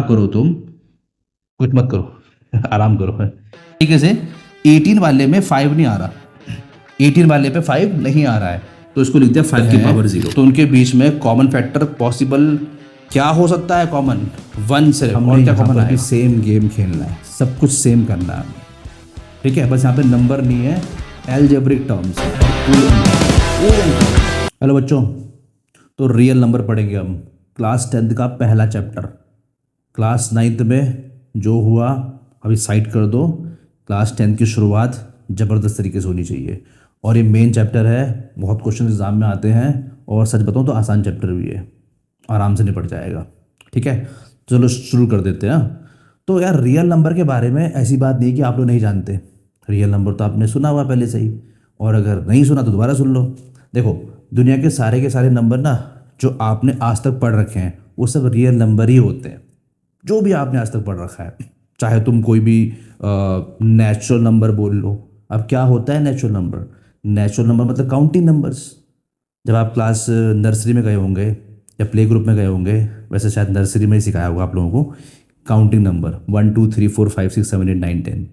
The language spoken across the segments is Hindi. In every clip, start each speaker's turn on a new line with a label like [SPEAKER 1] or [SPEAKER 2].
[SPEAKER 1] करो, तुम कुछ मत करो, आराम करो। तरीके से 18 वाले में 5 नहीं आ रहा, 18 वाले पे 5 नहीं आ रहा है, तो इसको लिख दिया 5 की पावर 0। तो उनके बीच में कॉमन फैक्टर पॉसिबल क्या हो सकता है? कॉमन 1 से। और क्या कॉमन है? सेम गेम खेलना है, सब कुछ सेम करना है, ठीक है। बस यहाँ पे नंबर नहीं है, एलजेब्रिक टर्म्स। हेलो बच्चों, तो रियल नंबर पढ़ेंगे हम, क्लास 10th का पहला चैप्टर। क्लास 9th में जो हुआ अभी साइड कर दो, क्लास 10th की शुरुआत ज़बरदस्त तरीके से होनी चाहिए। और ये मेन चैप्टर है, बहुत क्वेश्चन एग्जाम में आते हैं, और सच बताऊँ तो आसान चैप्टर भी है, आराम से निपट जाएगा, ठीक है। चलो शुरू कर देते हैं। तो यार रियल नंबर के बारे में ऐसी बात नहीं कि आप लोग नहीं जानते, रियल नंबर तो आपने सुना हुआ पहले से ही, और अगर नहीं सुना तो दोबारा सुन लो। देखो, दुनिया के सारे नंबर ना जो आपने आज तक पढ़ रखे हैं वो सब रियल नंबर ही होते हैं, जो भी आपने आज तक पढ़ रखा है। चाहे तुम कोई भी नेचुरल नंबर बोल लो। अब क्या होता है नेचुरल नंबर? नेचुरल नंबर मतलब काउंटिंग नंबर्स। जब आप क्लास नर्सरी में गए होंगे या प्ले ग्रुप में गए होंगे, वैसे शायद नर्सरी में ही सिखाया होगा आप लोगों को काउंटिंग नंबर 1 2 3 4 5 6 7 8 9 10,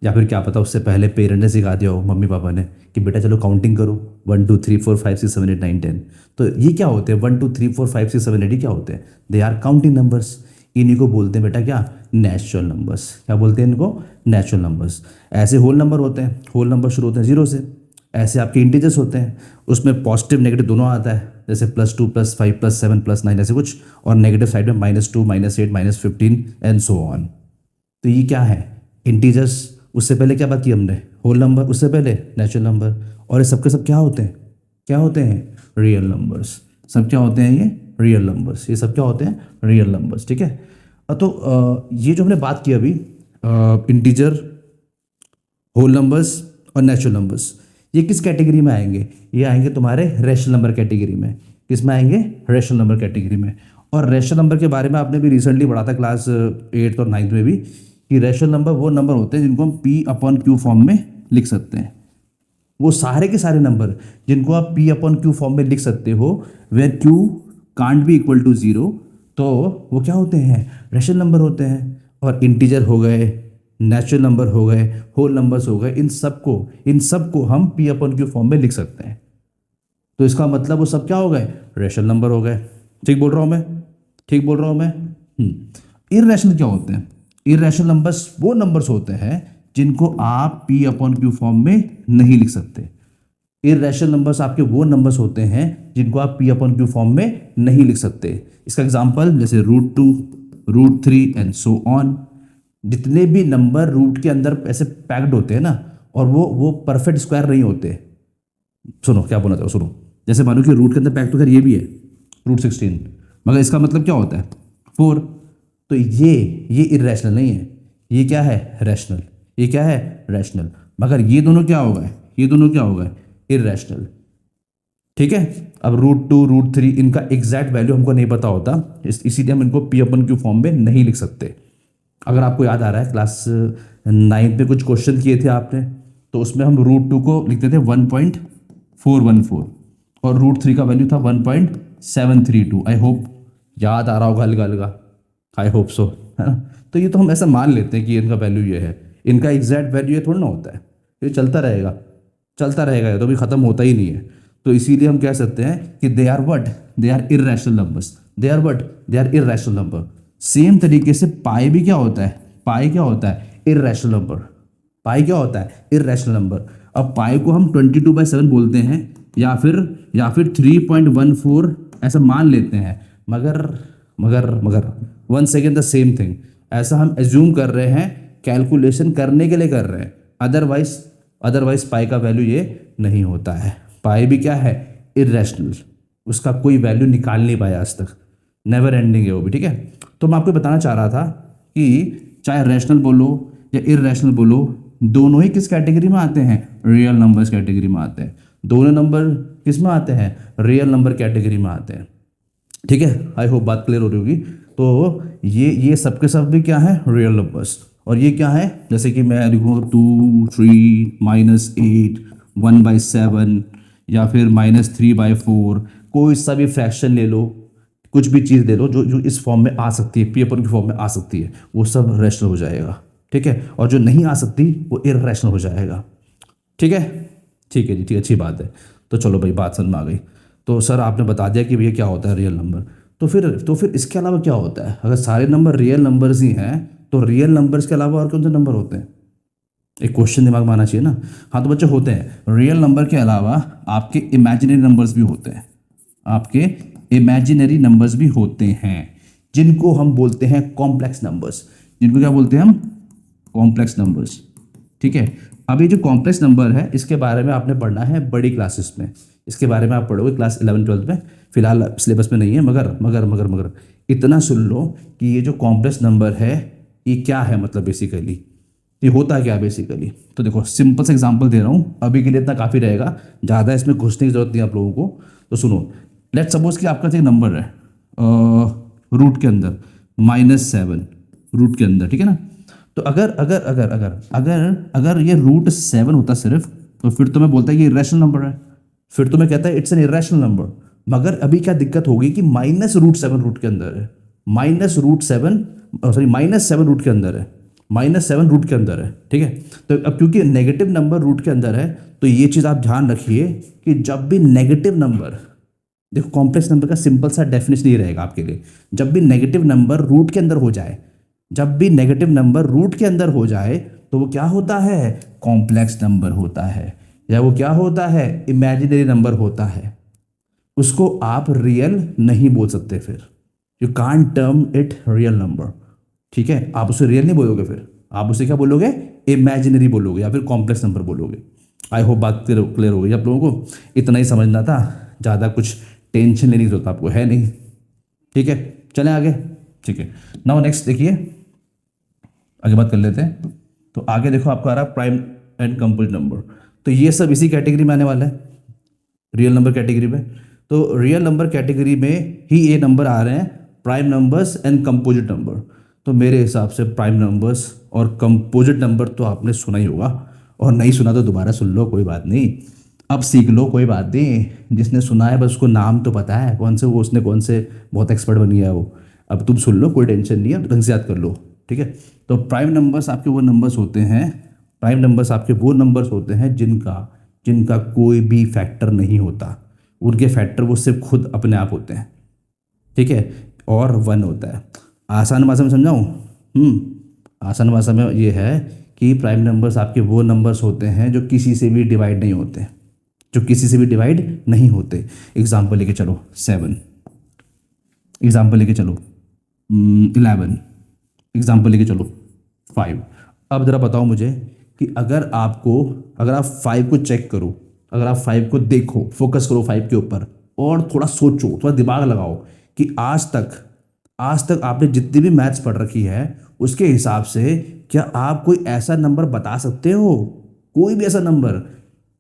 [SPEAKER 1] या फिर क्या पता उससे पहले पेरेंट ने सिखा दिया हो, मम्मी पापा ने, कि बेटा चलो काउंटिंग करो 1 2 3 4 5 6 7 8 9 10। तो ये क्या होते हैं 1 2 3 4 5 6 7 8? ये क्या होते हैं? They are counting numbers. इन्हीं को बोलते हैं बेटा क्या? Natural numbers. क्या बोलते हैं इनको? Natural numbers. ऐसे होल नंबर होते हैं, होल नंबर शुरू होते हैं 0 से। ऐसे आपके इंटीजर्स होते हैं, उसमें पॉजिटिव नेगेटिव दोनों आता है, जैसे +2 +5 +7 +9 ऐसे कुछ, और नेगेटिव साइड में -2 -8 -15 एंड सो ऑन। तो ये क्या है? इंटीजर्स। उससे पहले क्या बात की हमने? Whole number. उससे पहले नेचुरल नंबर। और ये सबके सब क्या होते हैं? क्या होते हैं? Real numbers. सब क्या होते हैं? ये रियल नंबर्स। ये सब क्या होते हैं? रियल नंबर्स, ठीक है। तो ये जो हमने बात की अभी, इंटीजर, होल नंबर्स और नेचुरल नंबर्स, ये किस कैटेगरी में आएंगे? ये आएंगे तुम्हारे रैशनल नंबर कैटेगरी में। किस में आएंगे? रैशनल नंबर कैटेगरी में। और रैशनल नंबर के बारे में आपने भी रिसेंटली पढ़ा था क्लास 8th और 9th में भी, कि रैशनल नंबर वो नंबर होते हैं जिनको हम P/Q फॉर्म में लिख सकते हैं। वो सारे के सारे नंबर जिनको आप P/Q फॉर्म में लिख सकते हो, where Q can't be equal to 0, तो वो क्या होते हैं? रैशनल नंबर होते हैं। और इंटीजर हो गए, नेचुरल नंबर हो गए, होल नंबर्स हो गए, इन सबको हम P/Q फॉर्म में लिख सकते हैं। तो इसका मतलब वो सब क्या हो गए? रैशनल नंबर हो गए। ठीक बोल रहा हूँ मैं? ठीक बोल रहा हूँ मैं? इर्रेशनल क्या होते हैं? इर्रेशनल नंबर्स वो नंबर्स होते हैं जिनको आप P/Q फॉर्म में नहीं लिख सकते। इर्रेशनल नंबर्स आपके वो नंबर्स होते हैं जिनको आप P/Q फॉर्म में नहीं लिख सकते। इसका एग्जांपल जैसे √2, √3 एंड सो ऑन। जितने भी नंबर रूट के अंदर ऐसे पैक्ड होते हैं ना, और वो परफेक्ट स्क्वायर नहीं होते। सुनो क्या बोलना चाहो, सुनो। जैसे मानो कि रूट के अंदर पैक्ड तो खैर ये भी है, √16, मगर इसका मतलब क्या होता है? 4। तो ये इर्रेशनल नहीं है, ये क्या है? रैशनल। ये क्या है? रैशनल। मगर ये दोनों क्या हो गए? ये दोनों क्या हो गए? इर्रेशनल, ठीक है। अब √2, √3 इनका एग्जैक्ट वैल्यू हमको नहीं पता होता, इसीलिए हम इनको P/Q फॉर्म में नहीं लिख सकते। अगर आपको याद आ रहा है क्लास 9th में कुछ क्वेश्चन किए थे आपने, तो उसमें हम √2 को लिखते थे 1.414 और √3 का वैल्यू था 1.732। आई होप याद आ रहा होगा हल्का हल्का, आई होप सो, है ना। तो ये तो हम ऐसा मान लेते हैं कि इनका वैल्यू ये है, इनका एग्जैक्ट वैल्यू ये थोड़ा ना होता है, ये चलता रहेगा चलता रहेगा, ये तो भी ख़त्म होता ही नहीं है। तो इसीलिए हम कह सकते हैं कि they are what? They are irrational numbers. They are what? They are irrational number. Same तरीके से पाई भी क्या होता है? पाई क्या होता है? Irrational number. पाई क्या होता है? Irrational number. अब पाई को हम 22/7 बोलते हैं, या फिर 3.14 ऐसा मान लेते हैं, मगर मगर मगर one second, the same thing. ऐसा हम एज्यूम कर रहे हैं, कैलकुलेशन करने के लिए कर रहे हैं, अदरवाइज पाई का वैल्यू ये नहीं होता है। पाई भी क्या है? इर्रेशनल। उसका कोई वैल्यू निकाल नहीं पाया आज तक, नेवर एंडिंग है वो भी, ठीक है। तो मैं आपको बताना चाह रहा था कि चाहे रैशनल बोलो या इर्रेशनल बोलो, दोनों ही किस कैटेगरी में आते हैं? रियल नंबर्स कैटेगरी में आते हैं। दोनों नंबर किस में आते हैं? रियल नंबर कैटेगरी में आते हैं, ठीक है। आई होप बात क्लियर हो रही होगी। तो ये सब के सब भी क्या है? Real numbers. और ये क्या है? जैसे कि मैं लिखूँगा 2 3 -8 1/7, या फिर -3/4, कोई सा भी फ्रैक्शन ले लो, कुछ भी चीज़ ले लो जो जो इस फॉर्म में आ सकती है, पी अपन की फॉर्म में आ सकती है, वो सब रैशनल हो जाएगा, ठीक है। और जो नहीं आ सकती वो इर्रेशनल हो जाएगा, ठीक है। ठीक है जी, ठीक है, अच्छी बात है। तो चलो भाई, बात समझ में आ गई। तो सर आपने बता दिया कि भैया क्या होता है रियल नंबर। तो फिर इसके अलावा क्या होता है? अगर सारे नंबर रियल नंबर्स ही हैं तो रियल नंबर्स के अलावा और कौन से नंबर होते हैं? एक क्वेश्चन दिमाग में आना चाहिए ना। हाँ तो बच्चे, होते हैं रियल नंबर के अलावा आपके इमेजिनरी नंबर्स भी होते हैं। आपके इमेजिनरी नंबर्स भी होते हैं जिनको हम बोलते हैं कॉम्प्लेक्स नंबर्स। जिनको क्या बोलते हैं हम? कॉम्प्लेक्स नंबर्स, ठीक है। अब ये जो कॉम्प्लेक्स नंबर है इसके बारे में आपने पढ़ना है बड़ी क्लासेस में। इसके बारे में आप पढ़ोगे क्लास 11-12 में, फिलहाल सिलेबस में नहीं है। मगर इतना सुन लो कि ये जो कॉम्प्लेक्स नंबर है ये क्या है, मतलब बेसिकली ये होता क्या बेसिकली। तो देखो, सिंपल सा एग्जांपल दे रहा हूँ, अभी के लिए इतना काफ़ी रहेगा, ज़्यादा इसमें घुसने की जरूरत नहीं आप लोगों को। तो सुनो, लेट सपोज कि आपका एक नंबर है रूट के अंदर -7, रूट के अंदर, ठीक है ना। तो अगर अगर अगर अगर अगर अगर ये √7 होता सिर्फ, तो फिर तो मैं बोलता है कि इरेशनल नंबर है, फिर तो मैं कहता है इट्स एन इरेशनल नंबर। मगर अभी क्या दिक्कत होगी कि -√7 रूट के अंदर है, -7 रूट के अंदर है, -7 रूट के अंदर है, ठीक है। तो अब क्योंकि नेगेटिव नंबर रूट के अंदर है, तो ये चीज़ आप ध्यान रखिए कि जब भी नेगेटिव नंबर, देखो कॉम्प्लेक्स नंबर का सिंपल सा डेफिनेशन ये रहेगा आपके लिए, जब भी नेगेटिव नंबर रूट के अंदर हो जाए, जब भी नेगेटिव नंबर रूट के अंदर हो जाए तो वो क्या होता है? कॉम्प्लेक्स नंबर होता है, या वो क्या होता है? इमेजिनरी नंबर होता है। उसको आप रियल नहीं बोल सकते, फिर you can't term it real number, ठीक है। आप उसे रियल नहीं बोलोगे, फिर आप उसे क्या बोलोगे? इमेजिनरी बोलोगे या फिर कॉम्प्लेक्स नंबर बोलोगे। आई होप बात क्लियर हो गई आप लोगों को। इतना ही समझना था, ज़्यादा कुछ टेंशन लेने की जरूरत आपको है नहीं, ठीक है। चलें आगे, ठीक है। नाउ नेक्स्ट देखिए, आगे बात कर लेते हैं। तो आगे देखो आपका आ रहा है प्राइम एंड कंपोजिट नंबर। तो ये सब इसी कैटेगरी में आने वाला है, रियल नंबर कैटेगरी में। तो रियल नंबर कैटेगरी में ही ये नंबर आ रहे हैं, prime numbers and composite number. तो मेरे हिसाब से प्राइम नंबर्स और कंपोजिट नंबर तो आपने सुना ही होगा, और नहीं सुना तो दोबारा सुन लो, कोई बात नहीं, अब सीख लो, कोई बात नहीं। जिसने सुना है बस उसको नाम तो पता है कौन से, वो उसने कौन से बहुत एक्सपर्ट बन गया है वो। अब तुम सुन लो, कोई टेंशन नहीं है, ढंग से याद कर लो, ठीक है। तो प्राइम नंबर्स आपके वो नंबर्स होते हैं, प्राइम नंबर्स आपके वो नंबर्स होते हैं जिनका कोई भी फैक्टर नहीं होता। उनके फैक्टर वो सिर्फ खुद अपने आप होते हैं, ठीक है। और 1 होता है। आसान भाषा में समझाऊँ? आसान भाषा में ये है कि प्राइम नंबर्स आपके वो नंबर्स होते हैं जो किसी से भी डिवाइड नहीं होते, जो किसी से भी डिवाइड नहीं होते। एग्जाम्पल लेके चलो 7, एग्जाम्पल लेके चलो 11, एग्जाम्पल लेके चलो 5। अब ज़रा बताओ मुझे कि अगर आप 5 को चेक करो, अगर आप 5 को देखो, फोकस करो 5 के ऊपर, और थोड़ा सोचो, थोड़ा दिमाग लगाओ कि आज तक आपने जितनी भी मैथ्स पढ़ रखी है उसके हिसाब से क्या आप कोई ऐसा नंबर बता सकते हो, कोई भी ऐसा नंबर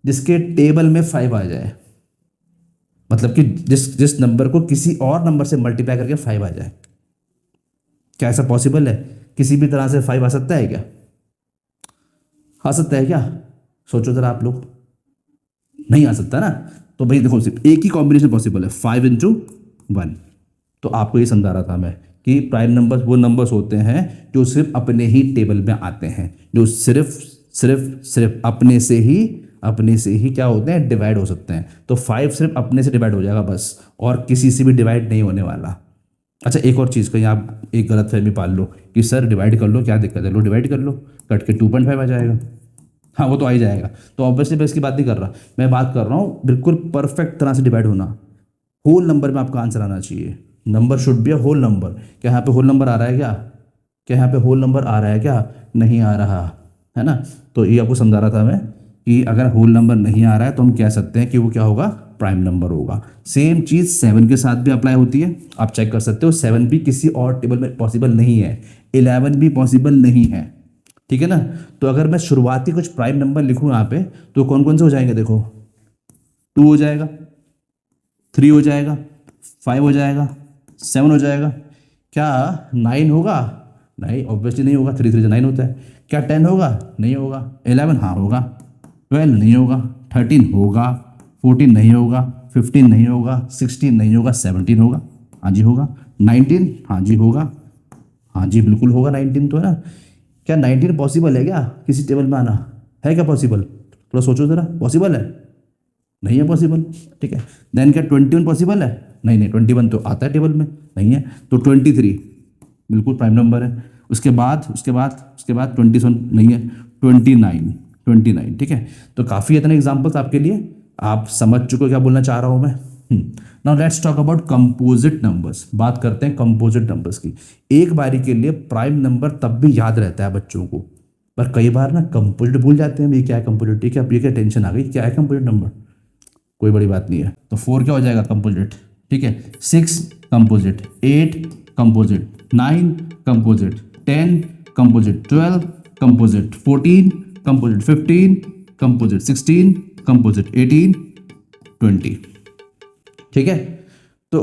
[SPEAKER 1] जिसके टेबल में 5 आ जाए, मतलब कि जिस नंबर को किसी और नंबर से मल्टीप्लाई करके 5 आ जाए? क्या ऐसा पॉसिबल है? किसी भी तरह से 5 आ सकता है क्या? आ सकता है क्या? सोचो जरा आप लोग, नहीं आ सकता ना। तो भाई देखो, सिर्फ एक ही कॉम्बिनेशन पॉसिबल है, 5 × 1। तो आपको ये समझा रहा था मैं कि प्राइम नंबर्स वो नंबर्स होते हैं जो सिर्फ अपने ही टेबल में आते हैं, जो सिर्फ अपने से ही क्या होते हैं? डिवाइड हो सकते हैं। तो 5 सिर्फ अपने से डिवाइड हो जाएगा बस, और किसी से भी डिवाइड नहीं होने वाला। अच्छा, एक और चीज़ कहीं आप एक गलत फहमी पाल लो कि सर डिवाइड कर लो, क्या दिक्कत है, लो डिवाइड कर लो, कट के 2.5 आ जाएगा। हाँ, वो तो आ ही जाएगा। तो ऑब्वियसली मैं इसकी बात नहीं कर रहा, मैं बात कर रहा हूँ बिल्कुल परफेक्ट तरह से डिवाइड होना। होल नंबर में आपका आंसर आना चाहिए, number should be a whole number. क्या यहाँ पे होल नंबर आ रहा है क्या यहाँ पे होल नंबर आ रहा है क्या? नहीं आ रहा है ना। तो ये आपको समझा रहा था मैं कि अगर होल नंबर नहीं आ रहा है तो हम कह सकते हैं कि वो क्या होगा? प्राइम नंबर होगा। सेम चीज़ 7 के साथ भी अप्लाई होती है, आप चेक कर सकते हो। 7 भी किसी और टेबल में पॉसिबल नहीं है, 11 भी पॉसिबल नहीं है, ठीक है ना। तो अगर मैं शुरुआती कुछ प्राइम नंबर लिखूँ यहाँ पे, तो कौन कौन से हो जाएंगे? देखो, 2 हो जाएगा, 3 हो जाएगा, 5 हो जाएगा, 7 हो जाएगा। क्या 9 होगा? नहीं, ऑब्वियसली नहीं होगा, 3 3 9 होता है। क्या 10 होगा? नहीं होगा। 11 हाँ होगा, 12 नहीं होगा, 13 होगा, 14 नहीं होगा, 15 नहीं होगा, 16 नहीं होगा, 17 होगा। हाँ जी होगा। 19, हाँ जी होगा, हाँ जी बिल्कुल होगा 19 तो, है ना। क्या 19 पॉसिबल है क्या किसी टेबल में आना? है क्या पॉसिबल? थोड़ा सोचो ज़रा, पॉसिबल है? नहीं है पॉसिबल, ठीक है। देन क्या 21 पॉसिबल है? नहीं नहीं, 21 तो आता है टेबल में, नहीं है। तो 23 बिल्कुल प्राइम नंबर है। उसके बाद 27 नहीं है। 29, ठीक है। तो काफ़ी इतने एग्जाम्पल्स आपके लिए, आप समझ चुके हो क्या बोलना चाह रहा हूँ मैं। Now let's talk about composite numbers. बात करते हैं कंपोजिट नंबर्स की। एक बारी के लिए प्राइम नंबर तब भी याद रहता है बच्चों को, पर कई बार ना कंपोजिट भूल जाते हैं। ये क्या है कंपोजिट? ठीक है, अब ये क्या टेंशन आ गई, क्या है कंपोजिट नंबर? कोई बड़ी बात नहीं है। तो 4 क्या हो जाएगा? कंपोजिट, ठीक है। 6 composite, 8 composite, 9 composite, 10 composite, 12 composite, 14 composite, 15 composite, 16 composite, 18, 20, ठीक है। तो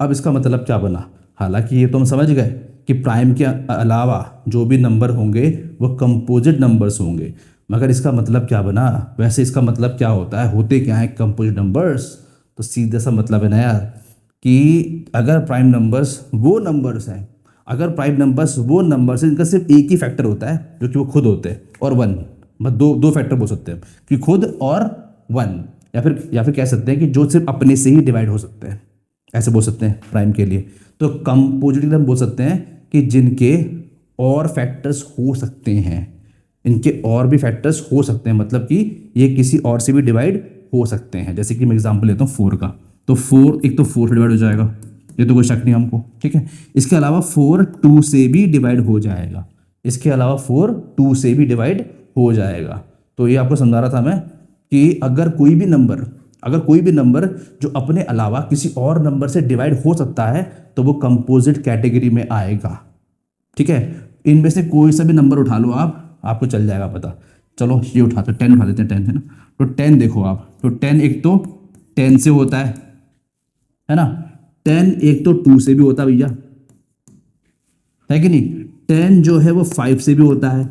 [SPEAKER 1] अब इसका मतलब क्या बना? हालांकि ये तो हम समझ गए कि प्राइम के अलावा जो भी नंबर होंगे वो कंपोजिट नंबर्स होंगे, मगर इसका मतलब क्या बना? वैसे इसका मतलब क्या होता है, होते क्या है कंपोजिट नंबर्स? तो सीधा सा मतलब है ना यार, कि अगर प्राइम नंबर्स वो नंबर्स हैं, अगर प्राइम नंबर्स वो नंबर्स हैं जिनका सिर्फ एक ही फैक्टर होता है जो कि वो खुद होते हैं, और वन, बस दो दो फैक्टर बोल सकते हैं कि खुद और वन, या फिर कह सकते हैं कि जो सिर्फ अपने से ही डिवाइड हो सकते हैं, ऐसे बोल सकते हैं प्राइम के लिए। तो कंपोजिट हम बोल सकते हैं कि जिनके और फैक्टर्स हो सकते हैं, इनके और भी फैक्टर्स हो सकते हैं, मतलब कि ये किसी और से भी डिवाइड हो सकते हैं। जैसे कि मैं एग्जांपल लेता हूँ 4 का, तो 4 एक तो 4 से डिवाइड हो जाएगा, ये तो कोई शक नहीं हमको, ठीक है। इसके अलावा 4 2 से भी डिवाइड हो जाएगा, इसके अलावा 4 2 से भी डिवाइड हो जाएगा। तो ये आपको समझा रहा था मैं कि अगर कोई भी नंबर जो अपने अलावा किसी और नंबर से डिवाइड हो सकता है तो वो कंपोजिट कैटेगरी में आएगा, ठीक है। इनमें से कोई सा भी नंबर उठा लो आप, आपको चल जाएगा पता। चलो ये उठाते 10 उठा देते हैं, 10 है ना। तो 10 देखो आप, तो 10 एक तो 10 से होता है ना। 10 एक तो 2 से भी होता है भैया, है कि नहीं। 10 जो है वो 5 से भी होता है,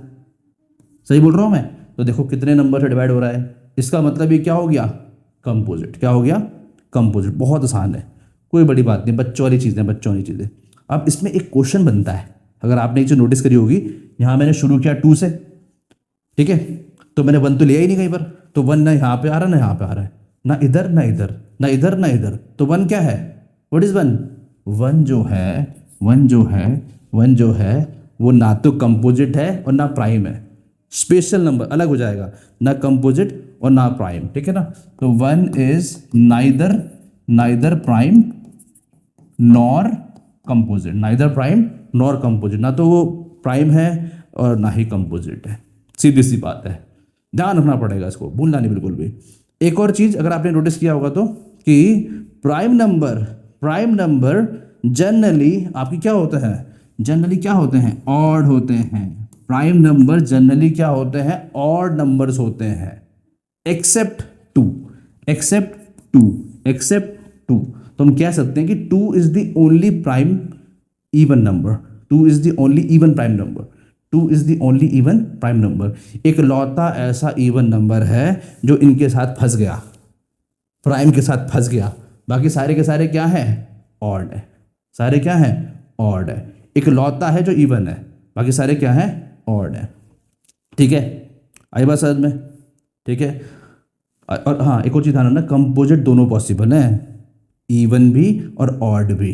[SPEAKER 1] सही बोल रहा हूं मैं। तो देखो कितने नंबर से डिवाइड हो रहा है, इसका मतलब ये क्या हो गया? कंपोजिट। क्या हो गया? कंपोजिट। बहुत आसान है, कोई बड़ी बात नहीं, बच्चों वाली चीज़ें, बच्चों वाली चीज़ें। अब इसमें एक क्वेश्चन बनता है, अगर आपने एक चीज़ नोटिस करी होगी, यहाँ मैंने शुरू किया 2 से, ठीक है। तो मैंने 1 तो लिया ही नहीं कहीं पर, तो 1 ना यहाँ पे आ रहा ना यहाँ पे आ रहा है, ना इधर ना इधर, ना इधर ना इधर। तो 1 क्या है? What is 1? 1 जो है, 1 जो है, 1 जो है वो ना तो कंपोजिट है और ना प्राइम है। स्पेशल नंबर अलग हो जाएगा, ना कंपोजिट और ना प्राइम, ठीक है ना। तो 1 is neither prime nor composite, neither prime nor composite, ना तो वो प्राइम है और ना ही कंपोजिट है। सीधी सी बात है, ध्यान रखना पड़ेगा, इसको भूलना नहीं बिल्कुल भी। एक और चीज अगर आपने नोटिस किया होगा तो, कि प्राइम नंबर जनरली आपकी क्या होते हैं? जनरली क्या होते हैं? ऑड होते हैं। प्राइम नंबर जनरली क्या होते हैं? ऑड नंबर्स होते हैं, except two, except two, except two. तो हम कह सकते हैं कि 2 is the only prime even number, 2 is the only even prime number, 2 is the only even prime number. एक लौता ऐसा इवन नंबर है जो इनके साथ फंस गया, प्राइम के साथ फंस गया, बाकी सारे के सारे क्या है? ऑड है, सारे क्या है? ऑड है। एक लौता है जो इवन है, बाकी सारे क्या है? ऑड है, ठीक है। आई बात समझ में? ठीक है। और हाँ, एक और चीज़ ध्यान रखना, कंपोजिट दोनों पॉसिबल हैं, इवन भी और ऑड भी,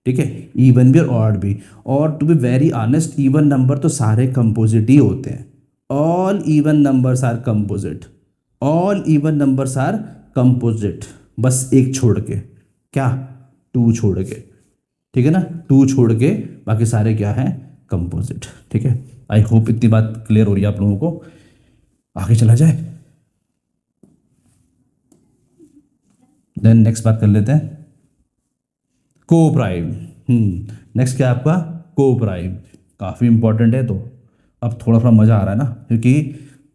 [SPEAKER 1] ठीक है। इवन भी और ऑड भी। और to be very honest, even number तो सारे कंपोजिट ही होते हैं। All even numbers are composite, all even numbers are composite, बस एक छोड़ के, क्या? 2 छोड़ के, ठीक है ना। 2 छोड़ के बाकी सारे क्या है? कंपोजिट, ठीक है। आई होप इतनी बात क्लियर हो रही है आप लोगों को। आगे चला जाए, देन नेक्स्ट बात कर लेते हैं को प्राइम। नेक्स्ट क्या है आपका? को प्राइम। काफ़ी इंपॉर्टेंट है, तो अब थोड़ा थोड़ा मज़ा आ रहा है ना, क्योंकि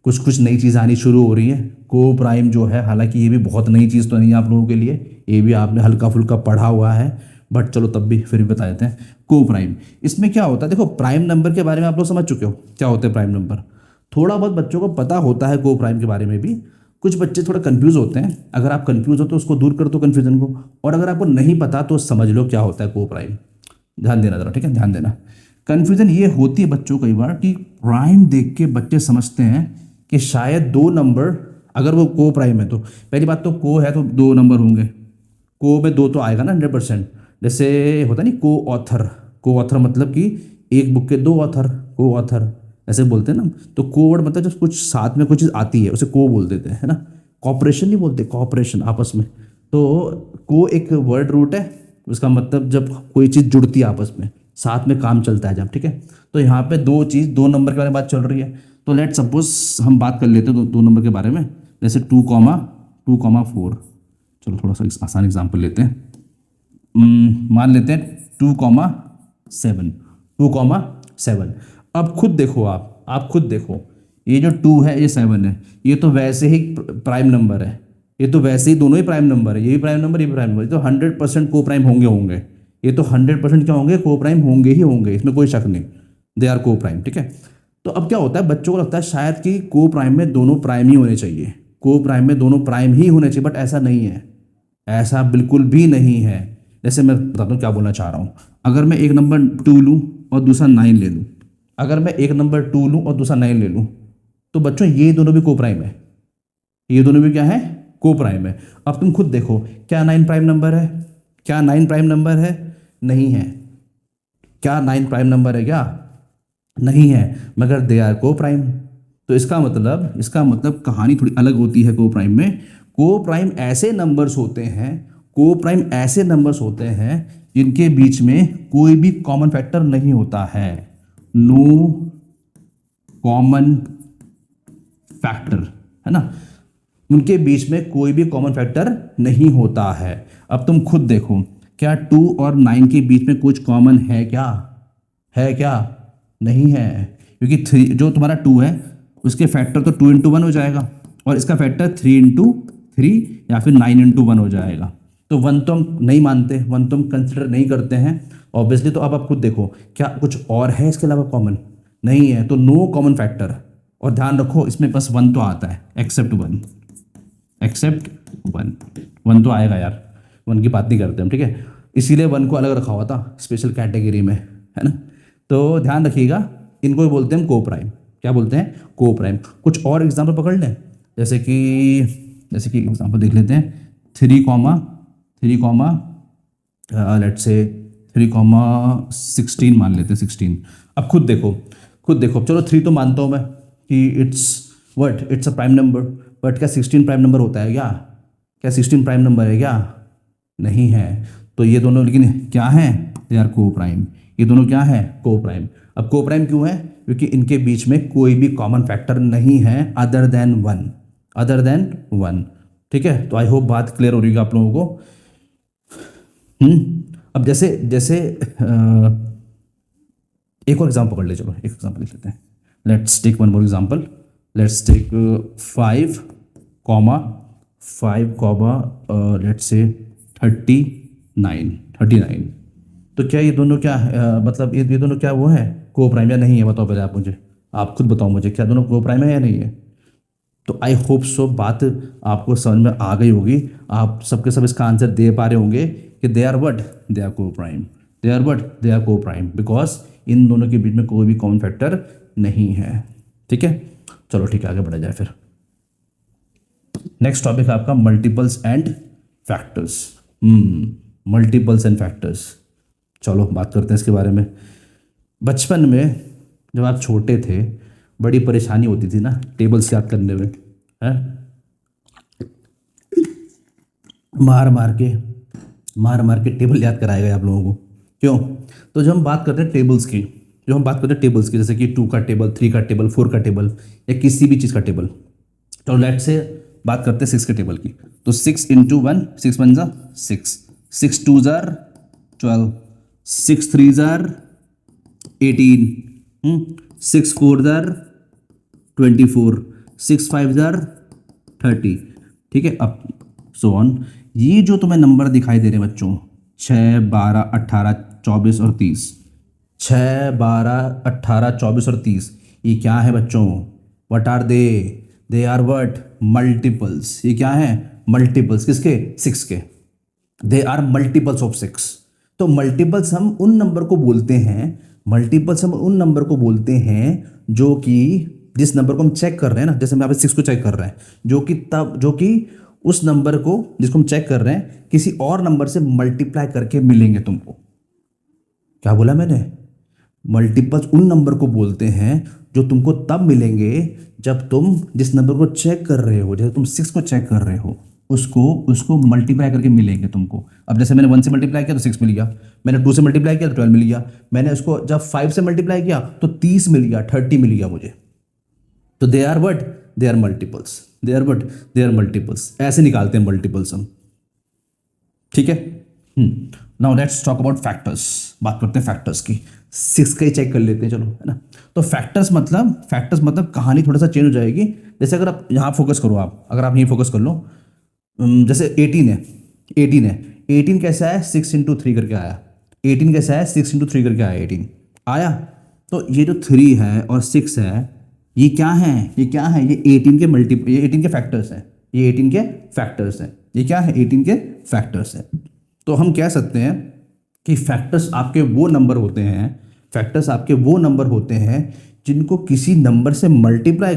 [SPEAKER 1] कुछ कुछ नई चीज़ आनी शुरू हो रही है। को प्राइम जो है, हालांकि ये भी बहुत नई चीज़ तो नहीं है आप लोगों के लिए, ये भी आपने हल्का फुल्का पढ़ा हुआ है, बट चलो तब भी फिर भी बता देते हैं। को प्राइम, इसमें क्या होता है? देखो, प्राइम नंबर के बारे में आप लोग समझ चुके हो क्या होते हैं प्राइम नंबर, थोड़ा बहुत बच्चों को पता होता है को प्राइम के बारे में भी, कुछ बच्चे थोड़ा कंफ्यूज होते हैं, अगर आप कंफ्यूज हो तो उसको दूर कर दो कन्फ्यूजन को, और अगर आपको नहीं पता तो समझ लो क्या होता है को प्राइम। ध्यान देना जरा, ठीक है, ध्यान देना। कन्फ्यूजन ये होती है बच्चों कई बार कि प्राइम देख के बच्चे समझते हैं कि शायद दो नंबर, अगर वो को प्राइम है तो पहली बात तो को है तो दो नंबर होंगे, को में दो तो आएगा ना 100%। जैसे होता नहीं को ऑथर मतलब कि एक बुक के दो ऑथर, को ऑथर ऐसे बोलते हैं ना। तो को वर्ड मतलब जब कुछ साथ में कुछ चीज़ आती है उसे को बोल देते हैं, है ना। कॉपरेशन नहीं बोलते, कॉपरेशन आपस में। तो को एक वर्ड रूट है, उसका मतलब जब कोई चीज़ जुड़ती है आपस में, साथ में काम चलता है जब, ठीक है। तो यहाँ पे दो नंबर के बारे में बात चल रही है, तो लेट सपोज हम बात कर लेते हैं दो नंबर के बारे में, जैसे 2,4। चलो थोड़ा सा आसान एग्जाम्पल लेते हैं। मान लेते हैं 2,7। 2,7। अब खुद देखो, आप खुद देखो, ये जो 2 है ये 7 है, ये तो वैसे ही प्राइम नंबर है, ये तो वैसे ही दोनों ही प्राइम नंबर है, ये भी प्राइम नंबर, ये भी प्राइम नंबर, ये तो 100% को प्राइम होंगे, ये तो 100% क्या होंगे, को प्राइम होंगे ही होंगे, इसमें कोई शक नहीं, दे आर को प्राइम, ठीक है। तो अब क्या होता है, बच्चों को लगता है शायद कि को प्राइम में दोनों प्राइम ही होने चाहिए, को प्राइम में दोनों प्राइम ही होने चाहिए, बट ऐसा नहीं है, ऐसा बिल्कुल भी नहीं है। जैसे मैं बताता हूँ क्या बोलना चाह रहा हूँ। अगर मैं एक नंबर 2 लूँ और दूसरा 9 ले लूँ, अगर मैं एक नंबर 2 लूँ और दूसरा 9 ले लूँ, तो बच्चों ये दोनों भी को प्राइम है, ये दोनों भी क्या है, को प्राइम है। अब तुम खुद देखो, क्या 9 प्राइम नंबर है, क्या 9 प्राइम नंबर है, नहीं है। क्या 9 प्राइम नंबर है, क्या नहीं है, मगर दे आर को प्राइम। तो इसका मतलब कहानी थोड़ी अलग होती है को प्राइम में। को प्राइम ऐसे नंबर्स होते हैं, को प्राइम ऐसे नंबर्स होते हैं जिनके बीच में कोई भी कॉमन फैक्टर नहीं होता है, नो कॉमन फैक्टर, है ना, उनके बीच में कोई भी कॉमन फैक्टर नहीं होता है। अब तुम खुद देखो, क्या 2 और 9 के बीच में कुछ कॉमन है क्या, है क्या, नहीं है, क्योंकि 3 जो तुम्हारा 2 है उसके फैक्टर तो 2 इंटू 1 हो जाएगा, और इसका फैक्टर 3 इंटू 3 या फिर 9 इंटू 1 हो जाएगा। तो 1 तो हम नहीं मानते, 1 तो हम कंसिडर नहीं करते हैं ऑब्वियसली। तो अब आप खुद देखो, क्या कुछ और है इसके अलावा कॉमन, नहीं है, तो नो कॉमन फैक्टर। और ध्यान रखो इसमें बस 1 तो आता है, एक्सेप्ट 1, एक्सेप्ट 1 तो आएगा यार, 1 की बात नहीं करते हम, ठीक है। इसीलिए 1 को अलग रखा हुआ था स्पेशल कैटेगरी में, है ना। तो ध्यान रखिएगा, इनको भी बोलते हैं हम को प्राइम, क्या बोलते हैं, को प्राइम। कुछ और एग्जाम्पल पकड़ लें, जैसे कि एग्जाम्पल देख लेते हैं, 3, लेट्स से 3,16 मान लेते हैं, 16। अब खुद देखो, चलो 3 तो मानता हूँ मैं कि it's a prime number, but क्या 16 प्राइम नंबर होता है क्या 16 प्राइम नंबर है क्या, नहीं है। तो ये दोनों लेकिन क्या हैं, दे आर को प्राइम, ये दोनों क्या है, को प्राइम। अब को प्राइम क्यों है, क्योंकि इनके बीच में कोई भी कॉमन फैक्टर नहीं है अदर देन वन, ठीक है। तो आई होप बात क्लियर हो रही है आप लोगों को। अब जैसे एक और एग्जाम्पल पकड़ ले, चलो एक एग्जाम्पल लिख लेते हैं। Let's take one more example, let's take 5, let's say 39। तो क्या ये दोनों क्या मतलब ये दोनों क्या वो है, को प्राइम या नहीं है, बताओ पहले आप खुद बताओ मुझे, क्या दोनों को प्राइम है या नहीं है। तो आई होप सो बात आपको समझ में आ गई होगी, आप सबके सब इसका आंसर दे पा रहे होंगे कि दे आर को प्राइम, दे आर को प्राइम, बिकॉज इन दोनों के बीच में कोई भी कॉमन फैक्टर नहीं है, ठीक है। चलो ठीक है, आगे बढ़ा जाए फिर। नेक्स्ट टॉपिक है आपका multiples and factors. Multiples and factors, चलो बात करते हैं इसके बारे में। बचपन में जब आप छोटे थे बड़ी परेशानी होती थी ना टेबल्स याद करने में, है मार मार के टेबल याद कराएगा आप लोगों को, क्यों। तो जब हम बात करते हैं टेबल्स की, जैसे कि 2 का टेबल, 3 का टेबल, 4 का टेबल, या किसी भी चीज़ का टेबल, तो लेट से बात करते हैं 6 के टेबल की। तो 6 इंटू 1, 6 1 ज़ा 6, 6 2 ज़ार 12, 6 3 ज़ार 18, 6 4 ज़ार 24, 6 5 ज़ार 30, ठीक है। अब सो ऑन, ये जो तुम्हें नंबर दिखाई दे रहे हैं बच्चों, 6 12 18 24 और 30, 6 12 18 24 और 30, ये क्या है बच्चों, what are they, they are what, multiples. ये क्या है, मल्टीपल्स किसके, 6 के। They are multiples of 6। तो मल्टीपल्स हम उन नंबर को बोलते हैं, मल्टीपल्स हम उन नंबर को बोलते हैं जो कि जिस नंबर को हम चेक कर रहे हैं ना, जैसे हम यहाँ पे 6 को चेक कर रहे हैं, जो कि उस नंबर को जिसको हम चेक कर रहे हैं किसी और नंबर से मल्टीप्लाई करके मिलेंगे तुमको। क्या बोला मैंने, मल्टीपल्स उन नंबर को बोलते हैं जो तुमको तब मिलेंगे जब तुम जिस नंबर को चेक कर रहे हो, जैसे तुम 6 को चेक कर रहे हो, उसको मल्टीप्लाई करके मिलेंगे तुमको। अब जैसे मैंने 1 से मल्टीप्लाई किया तो 6 मिल गया, मैंने 2 से मल्टीप्लाई किया तो 12 मिल गया, मैंने उसको जब 5 से मल्टीप्लाई किया तो 30 मिल गया, 30 मिल गया मुझे। तो they are what, they are multiples, they are what, they are multiples. ऐसे निकालते हैं मल्टीपल्स हम, ठीक है। Now let's talk about factors. बात करते हैं फैक्टर्स की। 6 का ही चेक कर लेते हैं चलो, है ना। तो फैक्टर्स मतलब कहानी थोड़ा सा चेंज हो जाएगी। जैसे अगर आप यहाँ फोकस करो, अगर आप यहीं फोकस कर लो, जैसे 18 है, 18 कैसा है, 6 इंटू 3 करके आया। 18 कैसा है, 6 इंटू 3 करके आया, 18 आया। तो ये जो 3 है और 6 है, ये क्या है, ये 18 के ये 18 के फैक्टर्स हैं, ये 18 के फैक्टर्स हैं। ये क्या है, 18 के फैक्टर्स हैं। तो हम कह सकते हैं कि फैक्टर्स आपके वो नंबर होते हैं जिनको किसी नंबर से मल्टीप्लाई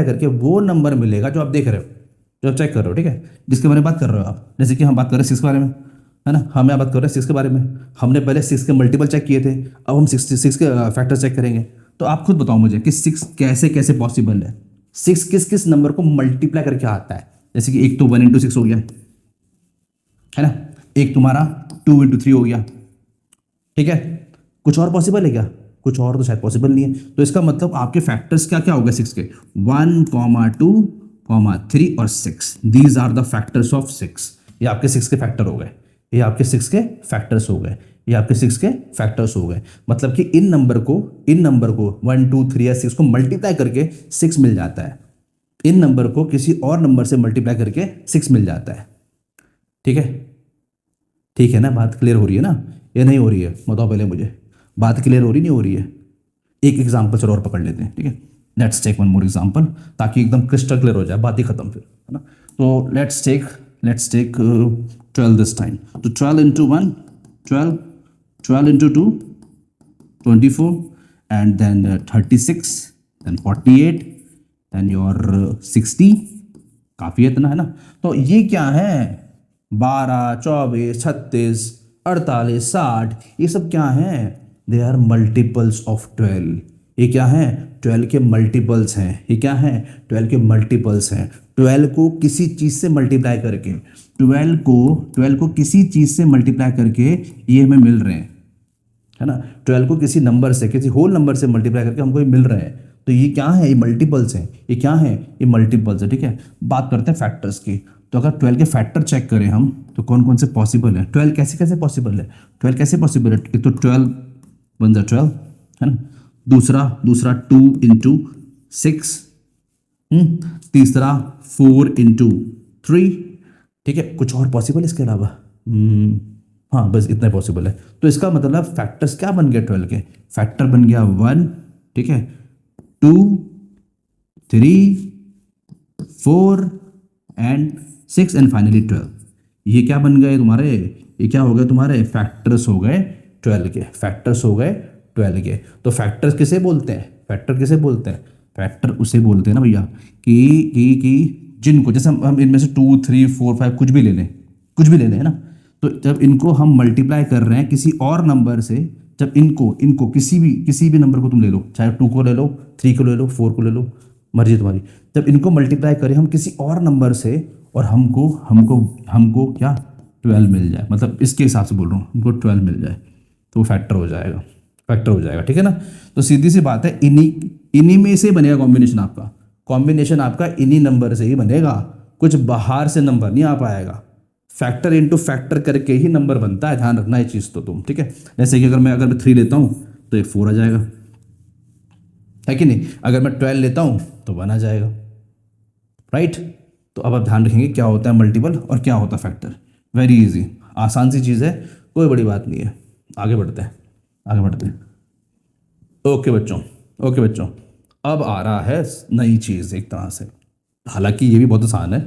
[SPEAKER 1] करके वो नंबर मिलेगा जो आप देख रहे हो, जो आप चेक कर रहे हो, ठीक है, जिसके बारे में बात कर रहे हो आप। जैसे कि हम बात कर रहे हैं 6 के बारे में, है ना, हम यहाँ बात कर रहे हैं 6 के बारे में। हमने पहले 6 के मल्टीपल चेक किए थे, अब हम 6 के फैक्टर चेक करेंगे। तो आप खुद बताओ मुझे कि 6 कैसे कैसे पॉसिबल है, 6 किस किस नंबर को मल्टीप्लाई करके आता है। जैसे कि एक तो 1 इंटू 6 हो गया, है ना, एक तुम्हारा 2 इंटू 3 हो गया, ठीक है। कुछ और पॉसिबल है क्या, कुछ और तो शायद पॉसिबल नहीं है। तो इसका मतलब आपके फैक्टर्स क्या क्या हो गए 6 के, 1, 2, 3 और 6। These are the factors of 6। ये आपके 6 के फैक्टर हो गए, ये आपके 6 के फैक्टर्स हो गए, ये आपके 6 के फैक्टर्स हो गए। मतलब कि इन नंबर को 1, 2, 3 या 6 को मल्टीप्लाई करके 6 मिल जाता है। इन नंबर को किसी और नंबर से मल्टीप्लाई करके 6 मिल जाता है, ठीक है। ठीक है ना, बात क्लियर हो रही है ना, ये नहीं हो रही है, बताओ पहले मुझे, बात क्लियर हो रही नहीं हो रही है। एक एग्जाम्पल चलो और पकड़ लेते हैं, ठीक है। Let's take one more example, ताकि एकदम क्रिस्टल क्लियर हो जाए, बात ही खत्म फिर, है ना। तो लेट्स टेक 12 दिस टाइम। तो 12 into 1 12, 12 into 2 24, and then 36, then 48, then your 60। काफ़ी है इतना, है ना। तो ये क्या है, 12, 24, 36, 48, 60, ये सब क्या है, दे आर मल्टीपल्स ऑफ 12। ये क्या है, 12 के मल्टीपल्स हैं। ये क्या है, 12 के मल्टीपल्स हैं। 12 को किसी चीज़ से मल्टीप्लाई करके, 12 को किसी चीज़ से मल्टीप्लाई करके ये हमें मिल रहे हैं, है ना। 12 को किसी नंबर से, किसी होल नंबर से मल्टीप्लाई करके हमको ये मिल रहे हैं। तो ये क्या है, ये मल्टीपल्स हैं। ये क्या है, ये मल्टीपल्स है, ठीक है। बात करते हैं फैक्टर्स की। तो अगर 12 के फैक्टर चेक करें हम, तो कौन कौन से पॉसिबल है, 12 कैसे कैसे पॉसिबल है, 12 कैसे पॉसिबल है। एक तो 12 1 जा 12, है ना। दूसरा 2 इंटू 6, तीसरा 4 इंटू 3, ठीक है। कुछ और पॉसिबल इसके अलावा, हाँ बस इतना पॉसिबल है। तो इसका मतलब फैक्टर्स क्या बन गया 12 के, फैक्टर बन गया 1, ठीक है, 2, 3, 4 एंड 6 एंड फाइनली 12। ये क्या बन गए तुम्हारे, ये क्या हो गए तुम्हारे, फैक्टर्स हो गए 12 के, फैक्टर्स हो गए 12 के। तो फैक्टर्स किसे बोलते हैं, फैक्टर उसे बोलते हैं ना भैया कि जिनको, जैसे हम इनमें से 2, 3, 4, 5 कुछ भी ले लें, है ना। तो जब इनको हम मल्टीप्लाई कर रहे हैं किसी और नंबर से, जब इनको किसी भी नंबर को तुम ले लो, चाहे 2 को ले लो, 3 को ले लो, 4 को ले लो, मर्जी तुम्हारी। जब इनको मल्टीप्लाई करें हम किसी और नंबर से और हमको क्या 12 मिल जाए, मतलब इसके हिसाब से बोल रहा हूँ, हमको 12 मिल जाए तो वो फैक्टर हो जाएगा, ठीक है ना। तो सीधी सी बात है, इन्हीं में से बनेगा कॉम्बिनेशन आपका इन्हीं नंबर से ही बनेगा, कुछ बाहर से नंबर नहीं आ पाएगा। फैक्टर इंटू फैक्टर करके ही नंबर बनता है, ध्यान रखना ये चीज़ तो तुम, ठीक है। जैसे कि अगर मैं 3 लेता हूँ तो ये 4 आ जाएगा, है कि नहीं। अगर मैं 12 लेता हूँ तो 1 आ जाएगा, राइट। तो अब आप ध्यान रखेंगे क्या होता है मल्टीपल और क्या होता है फैक्टर। वेरी इजी, आसान सी चीज़ है, कोई बड़ी बात नहीं है। आगे बढ़ते हैं। ओके बच्चों, अब आ रहा है नई चीज़ एक तरह से। हालांकि ये भी बहुत आसान है,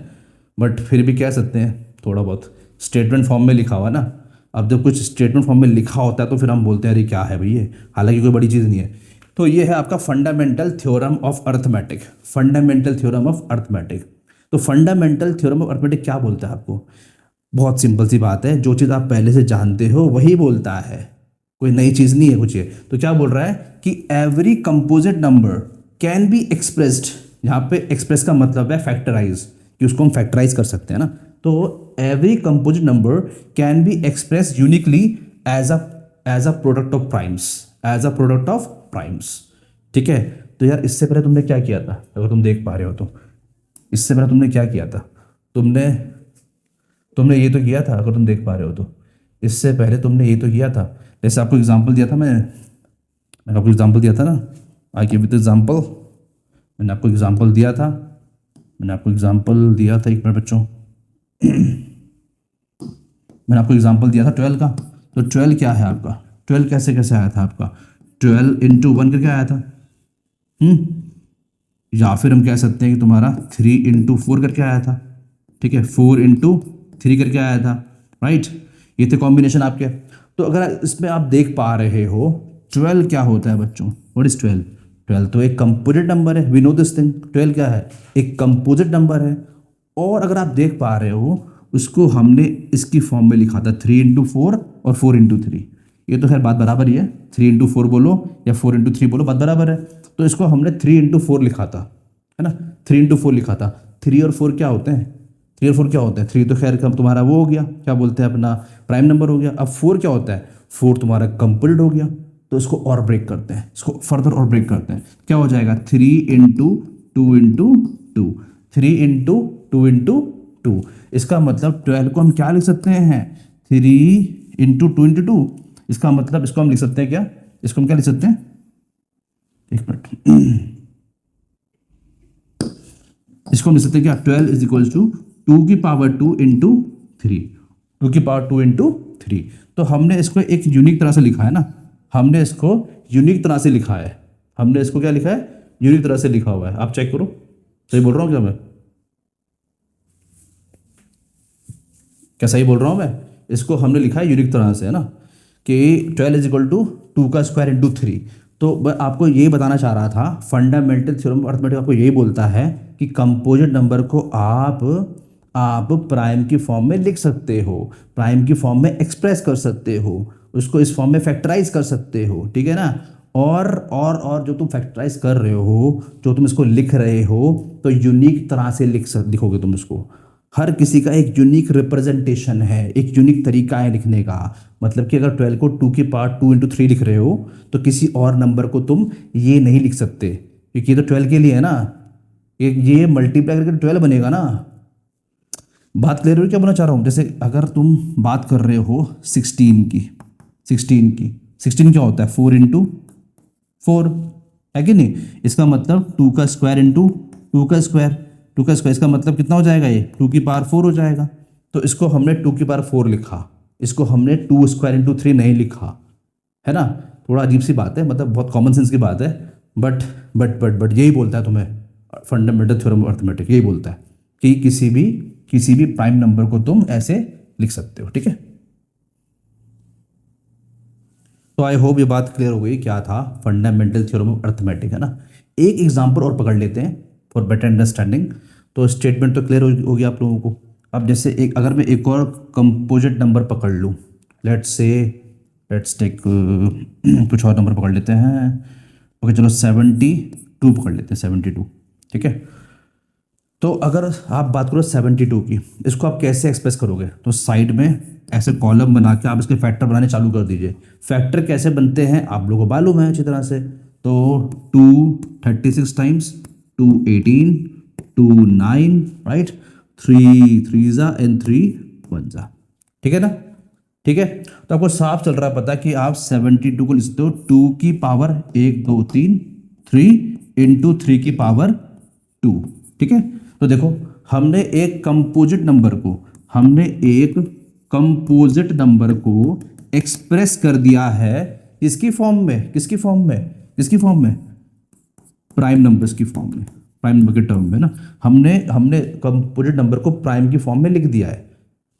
[SPEAKER 1] बट फिर भी कह सकते हैं थोड़ा बहुत स्टेटमेंट फॉर्म में लिखा हुआ ना। अब जब कुछ स्टेटमेंट फॉर्म में लिखा होता है तो फिर हम बोलते हैं अरे क्या है भाई ये, हालांकि कोई बड़ी चीज़ नहीं है। तो ये है आपका fundamental theorem of arithmetic. Fundamental theorem of arithmetic. तो फंडामेंटल थ्योरम ऑफ अर्थमेटिक क्या बोलता है आपको? बहुत सिंपल सी बात है, जो चीज़ आप पहले से जानते हो वही बोलता है, कोई नई चीज़ नहीं है कुछ ये। तो क्या बोल रहा है कि every composite number can be expressed. यहाँ पे एक्सप्रेस का मतलब है फैक्टराइज, कि उसको हम फैक्टराइज कर सकते हैं ना। तो every composite number can be express uniquely as a product of primes, as a product of primes. ठीक है। तो यार इससे पहले तुमने क्या किया था, अगर तुम देख पा रहे हो तो इससे पहले तुमने क्या किया था? तुमने ये तो किया था, अगर तुम देख पा रहे हो तो इससे पहले तुमने ये तो किया था। जैसे आपको एग्जांपल दिया था, मैंने आपको एग्जांपल दिया था ना, आई गिव विद एग्जांपल। मैंने आपको एग्जांपल दिया था, एक मिनट बच्चों, मैंने आपको एग्जांपल दिया था 12 का। तो 12 क्या है आपका? 12 कैसे कैसे आया था आपका? 12 इंटू 1 करके आया था। या फिर हम कह सकते हैं कि तुम्हारा 3 इंटू 4 करके आया था। ठीक है, 4 इंटू 3 करके आया था। राइट, ये थे कॉम्बिनेशन आपके। तो अगर इसमें आप देख पा रहे हो 12 क्या होता है बच्चों? What is 12? 12 तो एक कंपोजिट नंबर है, वी नो दिस थिंग। 12 क्या है? एक कंपोजिट नंबर है। और अगर आप देख पा रहे हो उसको हमने इसकी फॉर्म में लिखा था 3 इंटू 4 और 4 इंटू 3। ये तो खैर बात बराबर ही है, 3 इंटू 4 बोलो या 4 इंटू 3 बोलो, बात बराबर है। तो इसको हमने 3 इंटू 4 लिखा था, है ना, 3 इंटू 4 लिखा था। 3 और 4 क्या होते हैं? 3 और 4 क्या होते हैं? 3 तो खैर कम तुम्हारा वो हो गया, क्या बोलते हैं अपना, प्राइम नंबर हो गया। अब 4 क्या होता है? 4 तुम्हारा कंप्लीट हो गया। तो इसको और ब्रेक करते हैं, इसको फर्दर और ब्रेक करते हैं। क्या हो जाएगा? 3 इंटू 2 इंटू 2, 3 इंटू 2 इंटू 2। इसका मतलब 12 को हम क्या लिख सकते हैं? 3 इंटू 2 इंटू 2। इसका मतलब इसको हम लिख सकते हैं क्या? इसको हम क्या लिख सकते हैं? एक मिनट, इसको हम लिख सकते हैं क्या? 12 इज इक्वल टू 2 की पावर 2 इंटू 3, 2 की पावर 2 इंटू 3। तो हमने इसको एक यूनिक तरह से लिखा है ना, हमने इसको यूनिक तरह से लिखा है। हमने इसको क्या लिखा है? यूनिक तरह से लिखा हुआ है। आप चेक करो, सही बोल रहा हूँ क्या मैं? क्या सही बोल रहा हूँ मैं? इसको हमने लिखा है यूनिक तरह से, है ना, कि 12 इज इक्वल टू 2 का स्क्वायर इंटू 3। तो मैं आपको ये बताना चाह रहा था, फंडामेंटल थ्योरम ऑफ अर्थमेटिक आपको यही बोलता है कि कंपोजिट नंबर को आप प्राइम की फॉर्म में लिख सकते हो, प्राइम की फॉर्म में एक्सप्रेस कर सकते हो, उसको इस फॉर्म में फैक्टराइज कर सकते हो। ठीक है ना। और जो तुम फैक्टराइज कर रहे हो, जो तुम इसको लिख रहे हो, तो यूनिक तरह से लिखोगे तुम इसको। हर किसी का एक यूनिक रिप्रेजेंटेशन है, एक यूनिक तरीका है लिखने का। मतलब कि अगर 12 को 2 की पावर 2 इंटू 3 लिख रहे हो तो किसी और नंबर को तुम ये नहीं लिख सकते, क्योंकि ये तो 12 के लिए है ना, ये मल्टीप्लाई करके 12 बनेगा ना। बात क्लियर हो? क्या बोलना चाह रहा हूँ? जैसे अगर तुम बात कर रहे हो 16 की, 16 क्या होता है? 4 इंटू 4, है कि नहीं? इसका मतलब 2 का स्क्वायर इंटू 2 का स्क्वायर, 2 का स्क्वायर, इसका मतलब कितना हो जाएगा? ये 2 की पावर 4 हो जाएगा। तो इसको हमने 2 की पावर 4 लिखा, इसको हमने 2 स्क्वायर इंटू 3 नहीं लिखा, है ना। थोड़ा अजीब सी बात है, मतलब बहुत कॉमन सेंस की बात है, बट यही बोलता है तुम्हें फंडामेंटल थ्योरम ऑफ अर्थमेटिक, यही बोलता है कि किसी भी प्राइम नंबर को तुम ऐसे लिख सकते हो। ठीक है। तो आई होप ये बात क्लियर हो गई क्या था फंडामेंटल थ्योरम ऑफ अर्थमेटिक, है ना। एक एग्जांपल और पकड़ लेते हैं फॉर बेटर अंडरस्टैंडिंग। तो स्टेटमेंट तो क्लियर हो गया आप लोगों को। अब जैसे अगर मैं एक और कंपोजिट नंबर पकड़ लूँ, लेट्स टेक कुछ और नंबर पकड़ लेते हैं। ओके चलो 72 पकड़ लेते हैं, 72। ठीक है। तो अगर आप बात करो 72 की, इसको आप कैसे एक्सप्रेस करोगे? तो साइड में ऐसे कॉलम बना के आप इसके फैक्टर बनाने चालू कर दीजिए। फैक्टर कैसे बनते हैं आप लोगों को मालूम है अच्छी तरह से। तो 2 36 टाइम्स, 2 18, 2 9, राइट, 3 3 जा एंड 3 1 जा। ठीक है ना। ठीक है। तो आपको साफ चल रहा है पता कि आप 72 को लिखते हो 2 की पावर 1 2 3 3 इंटू 3 की पावर 2। ठीक है। तो देखो हमने एक कंपोजिट नंबर को एक्सप्रेस कर दिया है किसकी फॉर्म में? प्राइम नंबर्स की फॉर्म में, प्राइम नंबर के टर्म में ना हमने हमने कंपोजिट नंबर को प्राइम की फॉर्म में लिख दिया है।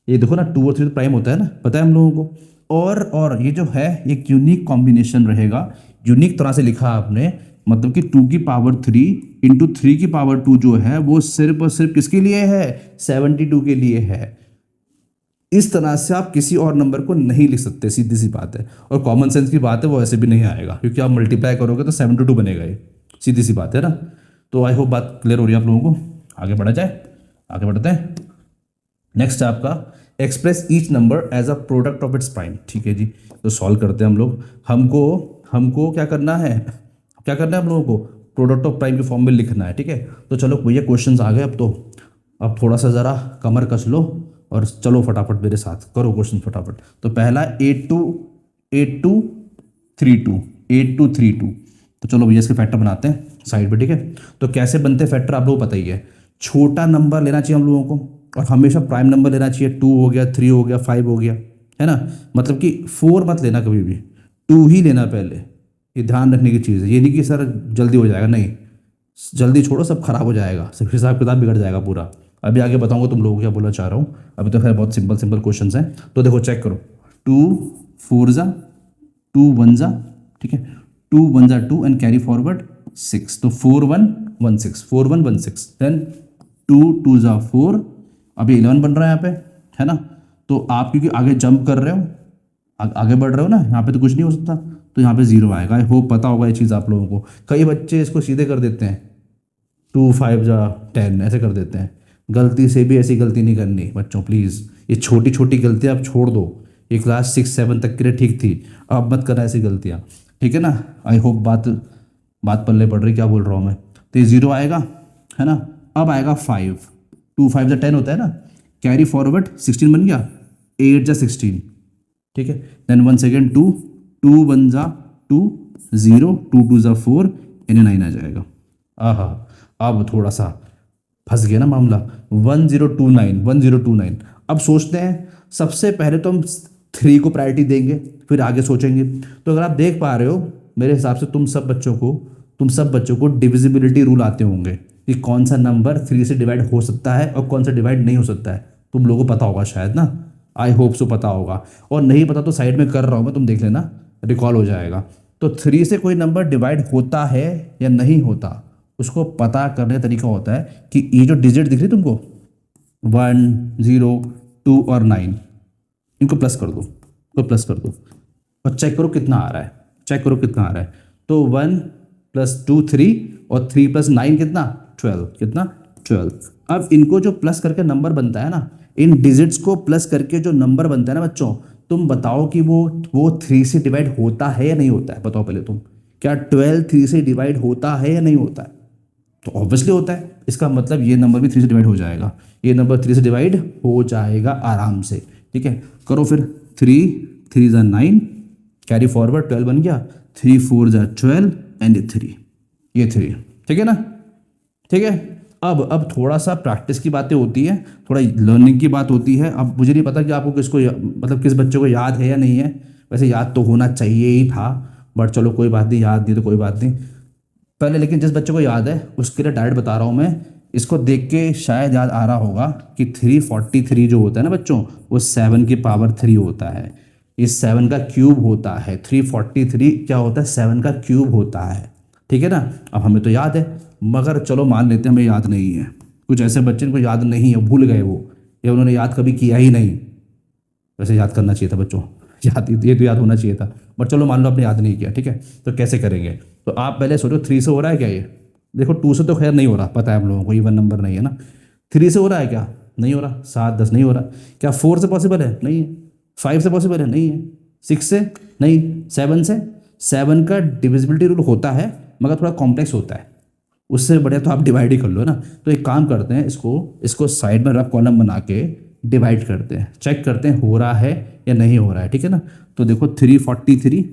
[SPEAKER 1] ये देखो ना 2 और 3 तो प्राइम होता है ना, पता है हम लोगों को। और ये जो है एक यूनिक कॉम्बिनेशन रहेगा, यूनिक तरह से लिखा आपने, मतलब कि 2 की पावर 3 इंटू 3 की पावर 2 जो है वो सिर्फ और सिर्फ किसके लिए है, 72 के लिए है। इस तरह से आप किसी और नंबर को नहीं लिख सकते, सीधी सी बात है। और कॉमन सेंस की बात है, वो ऐसे भी नहीं आएगा, क्योंकि आप मल्टीप्लाई करोगे तो 72 बनेगा, ये सीधी सी बात है ना। तो आई होप बात क्लियर हो रही है आप लोगों को। आगे बढ़ा जाए, आगे बढ़ते हैं। नेक्स्ट है आपका express each number as a product of its prime. ठीक है जी, तो सॉल्व करते हैं हम लोग। हमको क्या करना है, हम लोगों को प्रोडक्ट ऑफ प्राइम के फॉर्म में लिखना है। ठीक है, तो चलो भैया क्वेश्चंस आ गए अब तो। अब थोड़ा सा ज़रा कमर कस लो और चलो फटाफट मेरे साथ करो क्वेश्चन फटाफट। तो पहला 8232, तो चलो भैया इसके फैक्टर बनाते हैं साइड पे। ठीक है, तो कैसे बनते हैं फैक्टर आप लोगों को पता ही है। छोटा नंबर लेना चाहिए हम लोगों को, और हमेशा प्राइम नंबर लेना चाहिए। 2 हो गया, 3 हो गया, 5 हो गया, है ना। मतलब कि 4 मत लेना कभी भी, 2 ही लेना पहले। ये ध्यान रखने की चीज़ है, ये नहीं कि सर जल्दी हो जाएगा, नहीं, जल्दी छोड़ो, सब खराब हो जाएगा, सब हिसाब किताब बिगड़ जाएगा पूरा। अभी आगे बताऊंगा तुम लोगों को क्या बोलना चाह रहा हूँ। अभी तो खैर बहुत सिंपल सिंपल क्वेश्चंस हैं। तो देखो चेक करो, 2 4 जा 2 1 जा, ठीक है, 2 1 जा 2 एंड कैरी फॉरवर्ड 6, तो 4 1 1 6, 4 1 1 6, देन 2 2 जा 4, अभी 11 बन रहा है यहाँ पे, है ना। तो आप क्योंकि आगे जंप कर रहे हो, आगे बढ़ रहे हो ना, यहाँ पे तो कुछ नहीं हो सकता, तो यहाँ पे 0 आएगा। आई होप पता होगा ये चीज़ आप लोगों को। कई बच्चे इसको सीधे कर देते हैं, 2 5 जा 10 ऐसे कर देते हैं। गलती से भी ऐसी गलती नहीं करनी बच्चों, प्लीज़। ये छोटी छोटी गलतियाँ आप छोड़ दो, ये क्लास 6 7 तक के लिए ठीक थी, अब मत करना ऐसी गलतियाँ, ठीक है ना। आई होप बात पल्ले पड़ रही, क्या बोल रहा हूँ मैं। तो ये 0 आएगा, है ना। अब आएगा 5, 2 5 जा 10 होता है ना, कैरी फॉरवर्ड 16 बन गया, 8 जा 16, ठीक है। देन 1 सेकेंड 2 2 1 जा 2 0, 2 2 जा 4 यानी 9 आ जाएगा। आहा, अब थोड़ा सा फंस गया ना मामला। 1029। अब सोचते हैं, सबसे पहले तो हम 3 को प्रायोरिटी देंगे, फिर आगे सोचेंगे। तो अगर आप देख पा रहे हो, मेरे हिसाब से तुम सब बच्चों को डिविजिबिलिटी रूल आते होंगे कि कौन सा नंबर 3 से डिवाइड हो सकता है और कौन सा डिवाइड नहीं हो सकता है। तुम लोगों को पता होगा शायद ना, आई होप सो पता होगा। और नहीं पता तो साइड में कर रहा हूँ मैं, तुम देख लेना, रिकॉल हो जाएगा। तो 3 से कोई नंबर डिवाइड होता है या नहीं होता, उसको पता करने का तरीका होता है कि ये जो डिजिट दिख रही है तुमको, 1 0 2 और 9, इनको प्लस कर दो, और चेक करो कितना आ रहा है। तो 1 + 2 3 और 3 + 9 कितना 12। अब इनको जो प्लस करके नंबर बनता है ना, इन डिजिट्स को प्लस करके जो नंबर बनता है ना बच्चों, तुम बताओ कि वो 3 से डिवाइड होता है या नहीं होता है। बताओ पहले तुम, क्या 12 3 से डिवाइड होता है या नहीं होता है। तो ऑब्वियसली होता है, इसका मतलब ये नंबर भी 3 से डिवाइड हो जाएगा, ये नंबर 3 से डिवाइड हो जाएगा आराम से, ठीक है। करो फिर, 3 3 जा 9, कैरी फॉरवर्ड 12 बन गया, 3 4 जा 12 एंड ये 3, ठीक है ना, ठीक है। अब थोड़ा सा प्रैक्टिस की बातें होती है, थोड़ा लर्निंग की बात होती है। अब मुझे नहीं पता कि आपको मतलब किस बच्चे को याद है या नहीं है। वैसे याद तो होना चाहिए ही था, बट चलो कोई बात नहीं, याद नहीं तो कोई बात नहीं। पहले लेकिन जिस बच्चे को याद है उसके लिए डायरेक्ट बता रहा हूँ मैं, इसको देख के शायद याद आ रहा होगा कि 343 जो होता है ना बच्चों, वो 7 की पावर 3 होता है। इस 7 का क्यूब होता है, 343 क्या होता है, 7 का क्यूब होता है, ठीक है ना। अब हमें तो याद है, मगर चलो मान लेते हैं हमें याद नहीं है। कुछ ऐसे बच्चे को याद नहीं है, भूल गए वो, या उन्होंने याद कभी किया ही नहीं। वैसे याद करना चाहिए था बच्चों, ये तो याद होना चाहिए था, बट चलो मान लो आपने याद नहीं किया, ठीक है। तो कैसे करेंगे, तो आप पहले सोचो 3 से हो रहा है क्या ये। देखो 2 से तो खैर नहीं हो रहा, पता है हम लोगों को, इवन नंबर नहीं है ना। 3 से हो रहा है क्या, नहीं हो रहा। 7 10 नहीं हो रहा। क्या 4 से पॉसिबल है, नहीं है। 5 से पॉसिबल है, नहीं है। 6 से नहीं। 7 से, 7 का डिविजिबिलिटी रूल होता है मगर थोड़ा कॉम्प्लेक्स होता है, उससे बढ़िया तो आप डिवाइड ही कर लो ना। तो एक काम करते हैं, इसको साइड में रफ कॉलम बना के डिवाइड करते हैं, चेक करते हैं हो रहा है या नहीं हो रहा है, ठीक है ना। तो देखो 343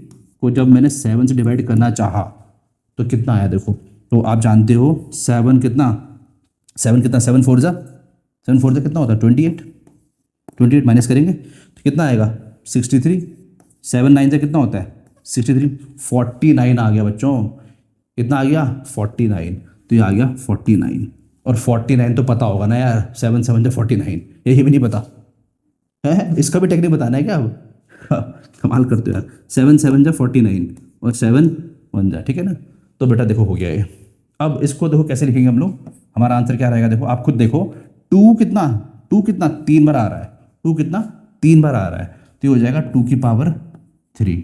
[SPEAKER 1] को जब मैंने 7 से डिवाइड करना चाहा तो कितना आया, देखो। तो आप जानते हो 7 कितना 7 4 जा कितना होता है, 28 माइनस करेंगे तो कितना आएगा 63। 7 9 से कितना होता है 63, 49 आ गया बच्चों। कितना आ गया 49, तो ये आ गया 49। और 49 तो पता होगा ना यार, 7 7 जो 49, यही भी नहीं पता है, इसका भी टेक्निक बताना है क्या अब? हाँ, कमाल करते हो यार। 7 7 जा 49 और 7 1 जा, ठीक है ना। तो बेटा देखो हो गया ये। अब इसको देखो कैसे लिखेंगे हम लोग, हमारा आंसर क्या रहेगा, देखो आप खुद देखो। टू कितना 3 बार आ रहा है, टू कितना 3 बार आ रहा है, तो ये हो जाएगा 2 की पावर 3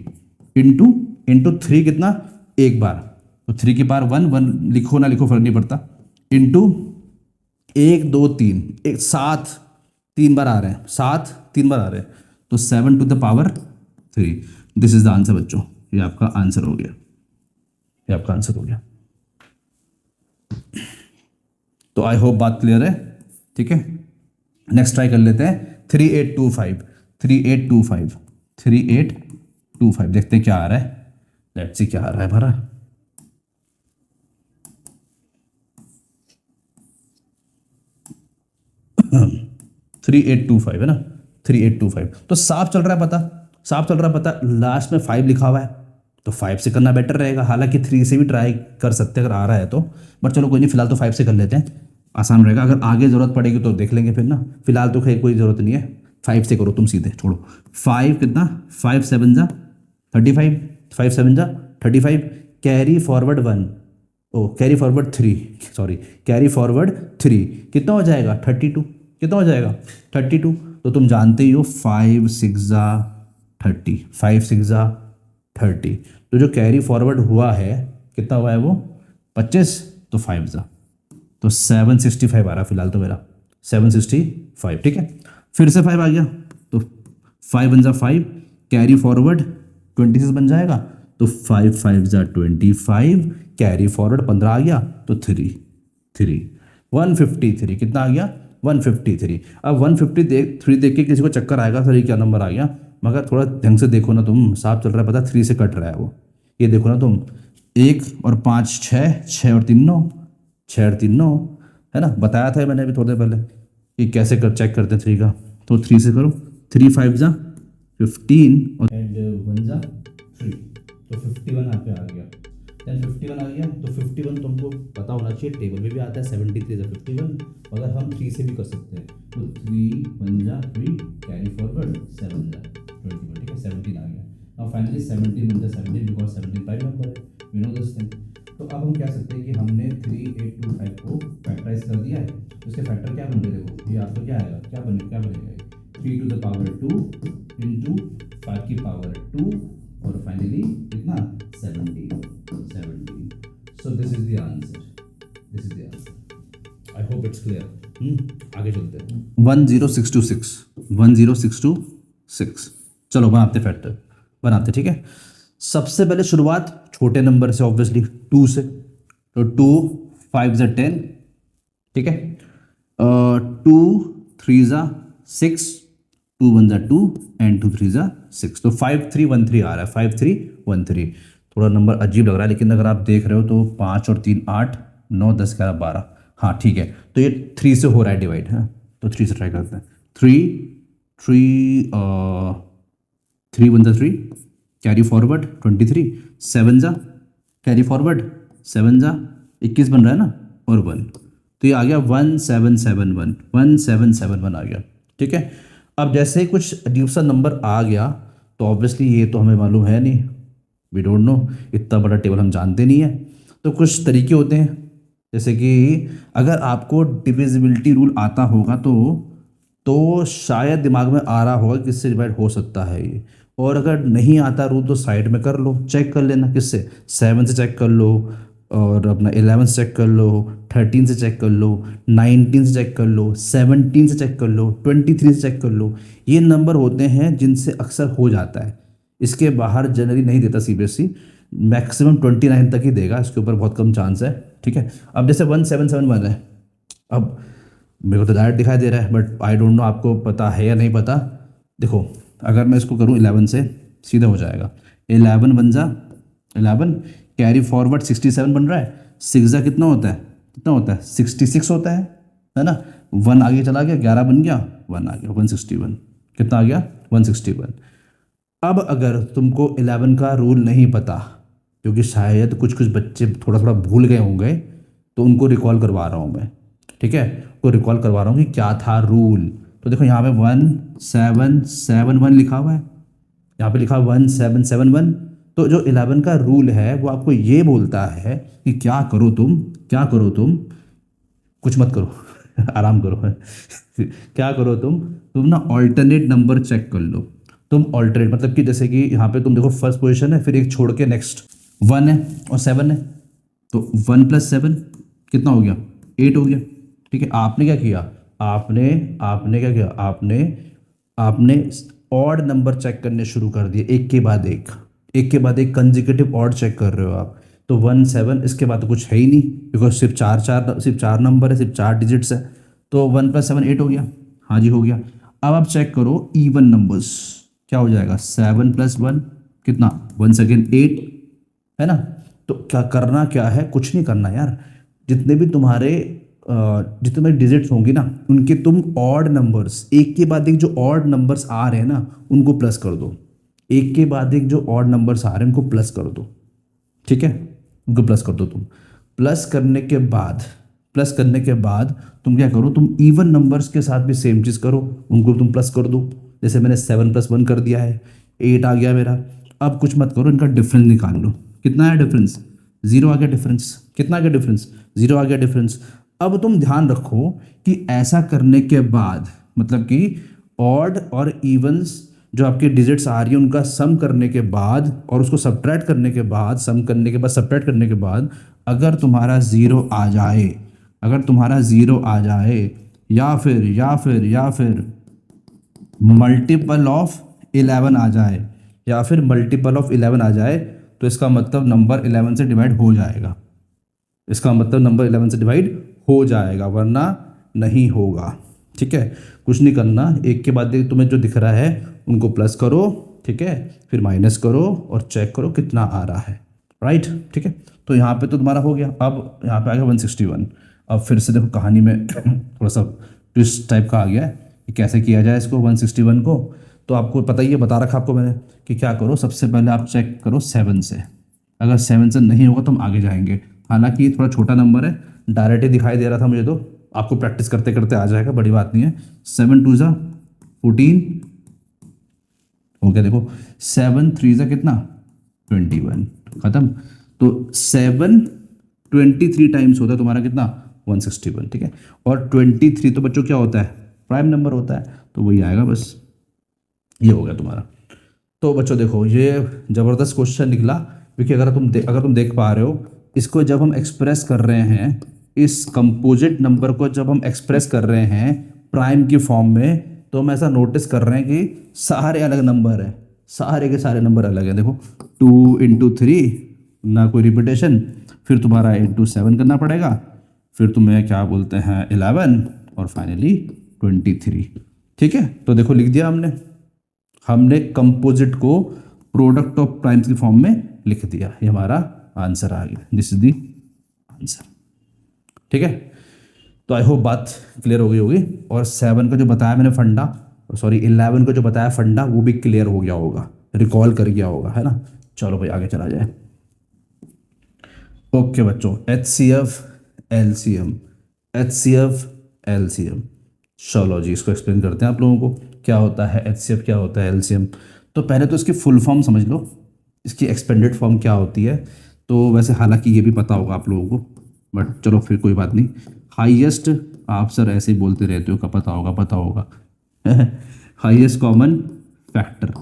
[SPEAKER 1] इंटू 3 कितना एक बार, तो 3 की पावर 1, 1 लिखो ना लिखो फर्क नहीं पड़ता, इंटू 1 2 3, एक 7 3 बार आ रहे हैं, 7 3 बार आ रहे हैं, तो 7 to the power 3। This is the answer बच्चों, ये आपका आंसर हो गया, ये आपका आंसर हो गया। तो आई होप बात क्लियर है, ठीक है। नेक्स्ट ट्राई कर लेते हैं 3825 3825 3825, देखते हैं क्या आ रहा है, लेट्स सी क्या आ रहा है हमारा। थ्री 3825 है ना, 3825, तो साफ चल रहा है पता, साफ चल रहा है पता, लास्ट में 5 लिखा हुआ है, तो 5 से करना बेटर रहेगा, हालांकि 3 से भी ट्राई कर सकते हैं अगर आ रहा है तो, बट चलो कोई नहीं, फिलहाल तो 5 से कर लेते हैं, आसान रहेगा, अगर आगे ज़रूरत पड़ेगी तो देख लेंगे फिर ना, फिलहाल तो खैर कोई ज़रूरत नहीं है, 5 से करो तुम सीधे, छोड़ो। 5 कितना 5 7 जा 35, 5 7 जा 35, carry forward 1, oh carry forward 3, sorry carry forward 3 कितना हो जाएगा 32, कितना हो जाएगा 32, तो तुम जानते ही हो 5 6 जा 30, 5 6 जा 30, तो जो कैरी फॉरवर्ड हुआ है कितना हुआ है वो 25, तो 5 जा, तो 765 आ रहा फिलहाल तो मेरा 765, ठीक है। फिर से 5 आ गया, तो 5 बन जा 5, कैरी फॉरवर्ड 26 बन जाएगा, तो 5 5 जा 25, कैरी फॉरवर्ड 15 आ गया, तो 3 3 153, कितना आ गया 153। अब 153 देख के किसी को चक्कर आएगा सर ये क्या नंबर आ गया, मगर थोड़ा ढंग से देखो ना तुम, साफ चल रहा है पता, 3 से कट रहा है वो, ये देखो ना तुम, 1 और 5 6, 6 और 3 9, 6 और 3 9, है ना, बताया था मैंने अभी थोड़ी देर पहले कि कैसे कर चेक करते हैं 3 का, तो 3 से करो, 3 5 जा 15 और 1 जा 3, तो 51 यहाँ पे आ गया, देन 51 आ गया, तो 51 तुमको पता होना चाहिए, टेबल में भी आता है 73 जा 51, अगर हम 3 से भी कर सकते हैं, तो 3 1 जा 3, कैरी फॉरवर्ड 7 जा 21, ठीक है 17 आ गया। अब फाइनली 17 1 जा 17, बिकॉज 17 प्राइम नंबर है, वी नो दिस थिंग। तो अब हम कह सकते हैं कि हमने 3825 को फैक्टराइज कर दिया है, तो इसके फैक्टर क्या बन रहे, देखो ये आपका क्या आएगा, क्या बनेगा 3 टू द पावर 2 इंटू 5 की पावर 2, और फाइनली कितना 17। So this is the answer, this is the answer, I hope it's clear. आगे चलते हैं 10626 10626, चलो बनाते फैक्टर, बनाते, ठीक है। सबसे पहले शुरुआत छोटे नंबर से, ऑब्वियसली 2 से, तो 2 5 जा 10, ठीक है, 2 3 जा 6, 2 1 जा 2 एंड 2 3 जा 6, तो 5 3 1 3 आ रहा है, 5 3 1 3, थोड़ा नंबर अजीब लग रहा है, लेकिन अगर आप देख रहे हो तो 5 और 3 8 9 10 11 12, हाँ ठीक है, तो ये 3 से हो रहा है डिवाइड, है, तो 3 से ट्राई करते हैं, 3 1 जा 3, कैरी फॉरवर्ड 23, 7 जा कैरी फॉरवर्ड 7 जा 21 बन रहा है ना, और 1, तो ये आ गया 1771, 1771 आ गया, ठीक है। अब जैसे ही कुछ अजीब सा नंबर आ गया, तो ऑब्वियसली ये तो हमें मालूम है नहीं, वी डोंट नो, इतना बड़ा टेबल हम जानते नहीं है, तो कुछ तरीके होते हैं, जैसे कि अगर आपको डिविजिबिलिटी रूल आता होगा तो शायद दिमाग में आ रहा होगा किससे डिवाइड हो सकता है ये, और अगर नहीं आता रूल तो साइड में कर लो, चेक कर लेना, किससे 7 से चेक कर लो, और अपना 11 से चेक कर लो, 13 से चेक कर लो, 19 से चेक कर लो, 17 से चेक कर लो, 23 से चेक कर लो, ये नंबर होते हैं जिनसे अक्सर हो जाता है, इसके बाहर जनरली नहीं देता सीबीएसई, मैक्सिमम 29 तक ही देगा, इसके ऊपर बहुत कम चांस है, ठीक है। अब जैसे 1771 है, अब मेरे को तो डायरेक्ट दिखाई दे रहा है, बट आई डोंट नो आपको पता है या नहीं पता, देखो अगर मैं इसको करूँ 11 से, सीधा हो जाएगा, 11 बन जा 11, कैरी फॉरवर्ड 67 बन रहा है, 6 जा कितना होता है 66 होता है ना, 1 आगे चला गया, 11 बन गया, 1 आ गया 161, कितना आ गया 161। अब अगर तुमको 11 का रूल नहीं पता, क्योंकि शायद कुछ कुछ बच्चे थोड़ा थोड़ा भूल गए होंगे, तो उनको रिकॉल करवा रहा हूँ मैं। ठीक है, उनको रिकॉल करवा रहा हूँ कि क्या था रूल। तो देखो यहाँ पे 1771 लिखा हुआ है, यहाँ पे लिखा 1771। तो जो 11 का रूल है वो आपको ये बोलता है कि क्या करो तुम, क्या करो तुम, कुछ मत करो आराम करो क्या करो तुम ना ऑल्टरनेट नंबर चेक कर लो। तुम ऑल्टरनेट मतलब कि जैसे कि यहाँ पे तुम देखो फर्स्ट पोजीशन है, फिर एक छोड़ के नेक्स्ट 1 है और 7 है, तो 1 + 7 कितना हो गया, 8 हो गया। ठीक है, आपने क्या किया, आपने आपने क्या किया, आपने आपने ऑड नंबर चेक करने शुरू कर दिए, एक के बाद एक, एक के बाद एक कंजिक्यूटिव ऑड चेक कर रहे हो आप। तो 1 7, इसके बाद तो कुछ है ही नहीं, बिकॉज सिर्फ चार नंबर है, सिर्फ 4 डिजिट्स है। तो 1 + 7 8 हो गया। हाँ जी, हो गया। अब आप चेक करो इवन नंबर्स, क्या हो जाएगा, 7 + 1 कितना, 1 सेकेंड 8, है ना। तो क्या करना, क्या है, कुछ नहीं करना यार। जितने भी तुम्हारे जितने भी डिजिट्स होंगे ना, उनके तुम ऑड नंबर्स, एक के बाद एक जो ऑड नंबर्स आ रहे हैं ना, उनको प्लस कर दो। एक के बाद एक जो ऑड नंबर्स आ रहे हैं उनको प्लस कर दो। ठीक है, उनको प्लस कर दो तुम। प्लस करने के बाद, प्लस करने के बाद तुम क्या करो, तुम इवन नंबर्स के साथ भी सेम चीज़ करो, उनको तुम प्लस कर दो। जैसे मैंने 7 + 1 कर दिया है, 8 आ गया मेरा। अब कुछ मत करो, इनका डिफरेंस निकाल लो। कितना है डिफरेंस, 0 आ गया डिफरेंस। कितना आ गया डिफरेंस, 0 आ गया डिफरेंस। अब तुम ध्यान रखो कि ऐसा करने के बाद, मतलब कि ऑड और इवन्स जो आपके डिजिट्स आ रही है उनका सम करने के बाद और उसको सब्ट्रैक्ट करने के बाद, सम करने के बाद सब्ट्रैक्ट करने के बाद, अगर तुम्हारा ज़ीरो आ जाए, अगर तुम्हारा ज़ीरो आ जाए, या फिर मल्टीपल ऑफ 11 आ जाए, या फिर मल्टीपल ऑफ 11 आ जाए, तो इसका मतलब नंबर 11 से डिवाइड हो जाएगा। इसका मतलब नंबर 11 से डिवाइड हो जाएगा, वरना नहीं होगा। ठीक है, कुछ नहीं करना, एक के बाद एक तुम्हें जो दिख रहा है उनको प्लस करो। ठीक है, फिर माइनस करो और चेक करो कितना आ रहा है। राइट, ठीक है। तो यहाँ पे तो तुम्हारा हो गया। अब यहाँ पे आ गया 161। अब फिर से देखो कहानी में थोड़ा सा ट्विस्ट टाइप का आ गया है कि कैसे किया जाए इसको 161 को। तो आपको पता ही है, बता रखा आपको मैंने कि क्या करो, सबसे पहले आप चेक करो 7 से। अगर 7 से नहीं होगा तो हम आगे जाएंगे। हालांकि ये थोड़ा छोटा नंबर है, डायरेक्ट ही दिखाई दे रहा था मुझे, तो आपको प्रैक्टिस करते करते आ जाएगा, बड़ी बात नहीं है। 7 2 14 हो गया। देखो 7 3 कितना, 21, खत्म। तो 7 23 टाइम्स होता है तुम्हारा कितना, 161। ठीक है, और 23 तो बच्चों क्या होता है, प्राइम नंबर होता है, तो वही आएगा बस। ये हो गया तुम्हारा। तो बच्चों देखो ये ज़बरदस्त क्वेश्चन निकला, क्योंकि अगर तुम देख पा रहे हो, इसको जब हम एक्सप्रेस कर रहे हैं, इस कंपोजिट नंबर को जब हम एक्सप्रेस कर रहे हैं प्राइम की फॉर्म में, तो हम ऐसा नोटिस कर रहे हैं कि सारे अलग नंबर हैं, सारे के सारे नंबर अलग हैं। देखो 2 × 3, ना कोई रिपीटेशन, फिर तुम्हारा 7 करना पड़ेगा, फिर तुम्हें क्या बोलते हैं 11, और फाइनली 23। ठीक है, तो देखो लिख दिया हमने कंपोजिट को प्रोडक्ट ऑफ प्राइम्स की फॉर्म में लिख दिया। ये हमारा आंसर आ गया, दिस इज द आंसर। ठीक है, तो आई होप बात क्लियर हो गई होगी। और 7 का जो बताया मैंने फंडा, सॉरी 11 का जो बताया फंडा, वो भी क्लियर हो गया होगा, रिकॉल कर गया होगा, है ना। चलो भाई आगे चला जाए। ओके बच्चों, HCF LCM, HCF LCM, चलो जी इसको एक्सप्लेन करते हैं आप लोगों को, क्या होता है HCF, क्या होता है LCM। तो पहले तो इसकी फुल फॉर्म समझ लो, इसकी एक्सपेंडेड फॉर्म क्या होती है। तो वैसे हालांकि ये भी पता होगा आप लोगों को, बट चलो फिर कोई बात नहीं। हाईएस्ट, आप सर ऐसे ही बोलते रहते हो, का पता होगा, पता होगा highest common factor,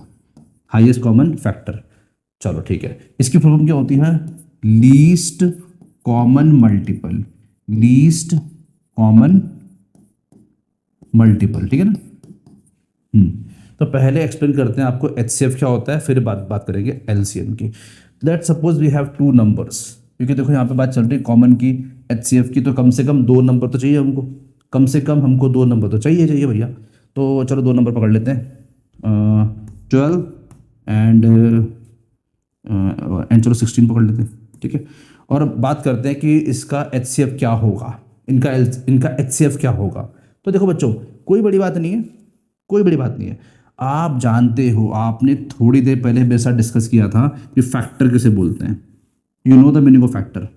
[SPEAKER 1] highest common factor. चलो ठीक है, इसकी फुल फॉर्म क्या होती है, least common multiple, least common multiple. ठीक है ना। तो पहले एक्सप्लेन करते हैं आपको HCF क्या होता है, फिर बात करेंगे LCM की। Let's suppose we have 2 numbers, क्योंकि देखो यहाँ पे बात चल रही है कॉमन की, HCF की, तो कम से कम 2 नंबर तो चाहिए हमको, कम से कम हमको 2 नंबर तो चाहिए भैया। तो चलो 2 नंबर पकड़ लेते हैं, 12 एंड चलो 16 पकड़ लेते हैं। ठीक है, और बात करते हैं कि इसका HCF क्या होगा, इनका HCF क्या होगा। तो देखो बच्चों, कोई बड़ी बात नहीं है, कोई बड़ी बात नहीं है। आप जानते हो, आपने थोड़ी देर पहले मेरे साथ डिस्कस किया था कि फैक्टर किसे बोलते हैं। You know the meaning of factor,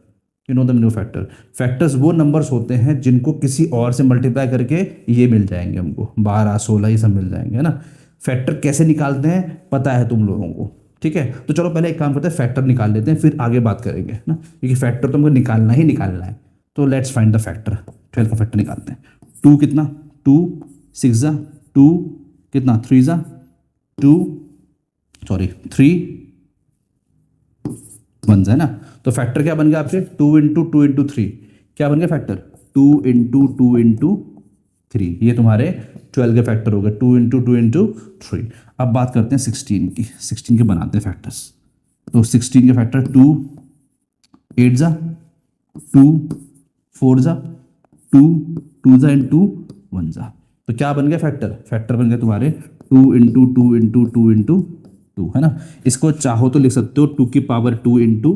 [SPEAKER 1] you know the meaning of factor. Factors वो नंबर्स होते हैं जिनको किसी और से मल्टीप्लाई करके ये मिल जाएंगे हमको, 12 16 ये सब मिल जाएंगे, है ना। फैक्टर कैसे निकालते हैं पता है तुम लोगों को, ठीक है। तो चलो पहले एक काम करते हैं, फैक्टर निकाल लेते हैं, फिर आगे बात करेंगे ना, क्योंकि फैक्टर तो हमको निकालना ही निकालना है। तो लेट्स फाइंड द फैक्टर। 12 का फैक्टर निकालते हैं। 2 कितना, 2 6 जा 2 कितना, 3 जा 2 सॉरी 3 बन जाए ना। तो फैक्टर क्या बन गया आपके, 2 इंटू 2 इंटू 3 क्या बन गया फैक्टर, 2 इंटू 2 इंटू 3। ये तुम्हारे 12 के फैक्टर हो गए, 2 इंटू 2 इंटू 3। अब बात करते हैं 16 की, 16 के बनाते हैं फैक्टर्स। तो 16 के फैक्टर 2 8 जा 2 4 जा 2 2 जा इंटू 1 जा। तो क्या बन गया फैक्टर, फैक्टर बन गया तुम्हारे 2 इंटू 2 इंटू 2 इंटू 2, है ना। इसको चाहो तो लिख सकते हो 2 की पावर 2 इंटू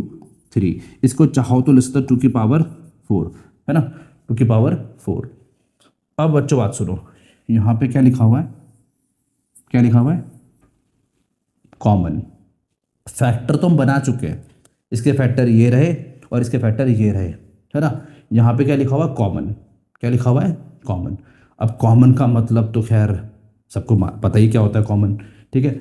[SPEAKER 1] 3, इसको चाहो तो लिख सकते हो 2 की पावर 4, है ना, 2 की पावर 4। अब बच्चों बात सुनो, यहाँ पे क्या लिखा हुआ है, क्या लिखा हुआ है, कॉमन। फैक्टर तो हम बना चुके हैं, इसके फैक्टर ये रहे और इसके फैक्टर ये रहे, है ना। यहाँ पे क्या लिखा हुआ है, कॉमन। क्या लिखा हुआ है, कॉमन। अब कॉमन का मतलब तो खैर सबको पता ही क्या होता है कॉमन, ठीक है।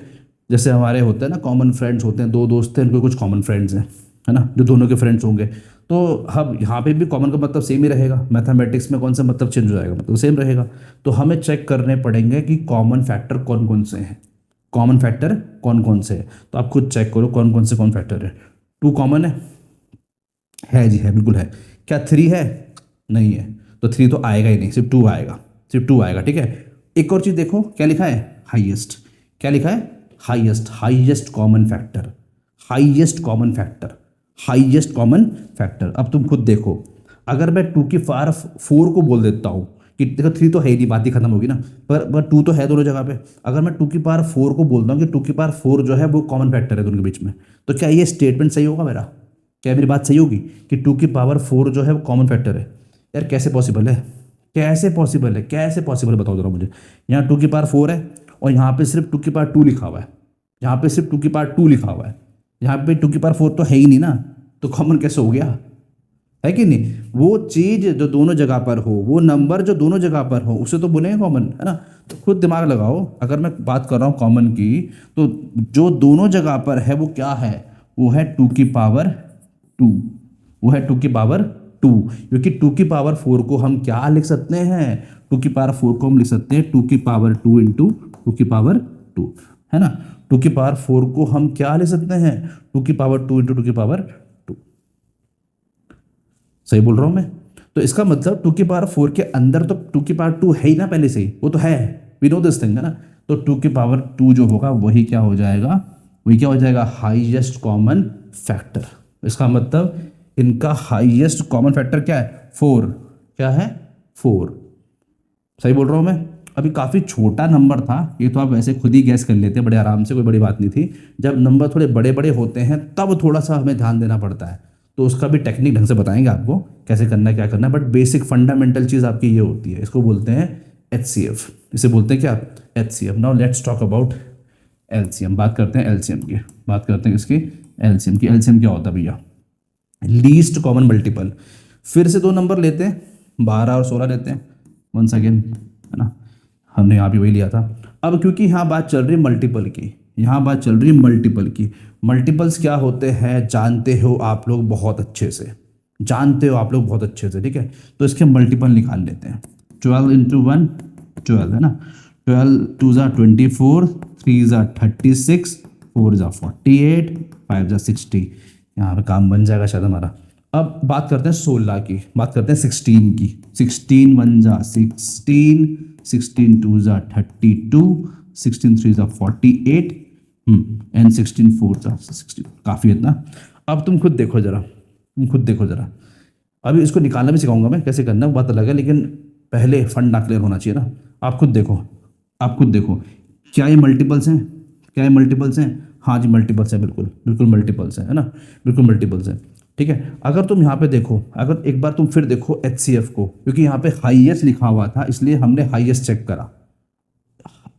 [SPEAKER 1] जैसे हमारे होते हैं ना कॉमन फ्रेंड्स होते हैं, दो दोस्त हैं उनके कुछ कॉमन फ्रेंड्स हैं, है ना, जो दोनों के फ्रेंड्स होंगे। तो हम यहाँ पे भी कॉमन का मतलब सेम ही रहेगा। मैथमेटिक्स में कौन सा मतलब चेंज हो जाएगा, मतलब सेम रहेगा। तो हमें चेक करने पड़ेंगे कि कॉमन फैक्टर कौन कौन से हैं, कॉमन फैक्टर कौन कौन से हैं। तो आप खुद चेक करो कौन कौन से कौन फैक्टर है। 2 कॉमन है जी, है बिल्कुल है। क्या 3 है, नहीं है। तो 3 तो आएगा ही नहीं, सिर्फ 2 आएगा, सिर्फ 2 आएगा, ठीक है। एक और चीज़ देखो क्या लिखा है, हाईएस्ट। क्या लिखा है, highest, highest common factor, highest common factor, highest common factor. अब तुम खुद देखो, अगर मैं 2 की पावर 4 को बोल देता हूँ कि देखो 3 तो है ही नहीं, बात ही खत्म होगी ना, पर 2 तो है दोनों जगह पे। अगर मैं 2 की पावर 4 को बोलता हूँ कि 2 की पावर 4 जो है वो कॉमन फैक्टर है दोनों के बीच में, तो क्या ये स्टेटमेंट सही होगा मेरा, क्या मेरी बात सही होगी कि 2 की पावर 4 जो है वो कॉमन फैक्टर है। यार कैसे पॉसिबल है, कैसे पॉसिबल है, कैसे पॉसिबल है, बताओ जरा मुझे। यहाँ 2 की पावर 4 है और यहाँ पे सिर्फ 2 की पावर 2 लिखा हुआ है, यहाँ पे सिर्फ 2 की पावर 2 लिखा हुआ है, यहाँ पे 2 की पावर 4 तो है ही नहीं ना, तो कॉमन कैसे हो गया, है कि नहीं। वो चीज़ जो दोनों जगह पर हो, वो नंबर जो दोनों जगह पर हो, उसे तो बोलेंगे कॉमन, है ना। तो खुद दिमाग लगाओ, अगर मैं बात कर रहा हूँ कॉमन की, तो जो दोनों जगह पर है वो क्या है, वो है 2 की पावर 2, वो है 2 की पावर 2। क्योंकि 2 की पावर 4 को हम क्या लिख सकते हैं, 2 की पावर 4 को हम लिख सकते हैं 2 की पावर 2 इंटू 2 की पावर 2, है ना। 2 की पावर 4 को हम क्या लिख सकते हैं, 2 की पावर 2 इंटू 2 की पावर 2। सही बोल रहा हूं मैं। तो इसका मतलब 2 की पावर 4 के अंदर तो 2 की पावर 2 है ही ना पहले से ही, वो तो है, वी नो दिस थिंग, है ना। तो 2 की पावर 2 जो होगा वही क्या हो जाएगा, वही क्या हो जाएगा, हाईएस्ट कॉमन फैक्टर। इसका मतलब इनका हाईएस्ट कॉमन फैक्टर क्या है, 4। क्या है, 4। सही बोल रहा हूँ मैं। अभी काफ़ी छोटा नंबर था ये, तो आप वैसे खुद ही गैस कर लेते हैं बड़े आराम से, कोई बड़ी बात नहीं थी। जब नंबर थोड़े बड़े बड़े होते हैं तब थोड़ा सा हमें ध्यान देना पड़ता है, तो उसका भी टेक्निक ढंग से बताएंगे आपको कैसे करना है, क्या करना है। बट बेसिक फंडामेंटल चीज़ आपकी ये होती है, इसको बोलते हैं HCF, इसे बोलते हैं क्या, HCF। Now let's talk about LCM। बात करते हैं LCM की, बात करते हैं इसकी LCM की। LCM क्या होता है भैया, लीस्ट कॉमन मल्टीपल। फिर से दो नंबर लेते हैं, 12 और 16 लेते हैं, वंस अगेन, है ना, हमने यहाँ भी वही लिया था। अब क्योंकि यहाँ बात चल रही है मल्टीपल की, यहाँ बात चल रही है मल्टीपल की। मल्टीपल्स क्या होते हैं जानते हो आप लोग बहुत अच्छे से, जानते हो आप लोग बहुत अच्छे से, ठीक है। तो इसके मल्टीपल निकाल लेते हैं। 12 इंटू 1 12, है ना। 12 2 ज़ा 24, 3 ज़ा 36, 4 ज़ा 48, 5 ज़ा 60। यहाँ पे काम बन जाएगा शायद हमारा। अब बात करते हैं 16 की, बात करते हैं 16 की। 16 1 ज़ा 16, 16 2 ज़ा 32, 16 3 ज़ा 48 एंड 16 4 ज़ा 60। काफ़ी है ना। अब तुम खुद देखो जरा, तुम खुद देखो जरा। अभी इसको निकालना भी सिखाऊंगा मैं, कैसे करना बात अलग है, लेकिन पहले फंडा क्लियर होना चाहिए ना। आप खुद देखो, आप खुद देखो, क्या ये मल्टीपल्स हैं, क्या ये मल्टीपल्स हैं, हाँ जी मल्टीपल्स हैं, बिल्कुल बिल्कुल मल्टीपल्स हैं, है ना, बिल्कुल मल्टीपल्स हैं, ठीक है। अगर तुम यहाँ पे देखो, अगर एक बार तुम फिर देखो HCF को, क्योंकि यहाँ पे हाईएस्ट लिखा हुआ था इसलिए हमने हाईएस्ट चेक करा।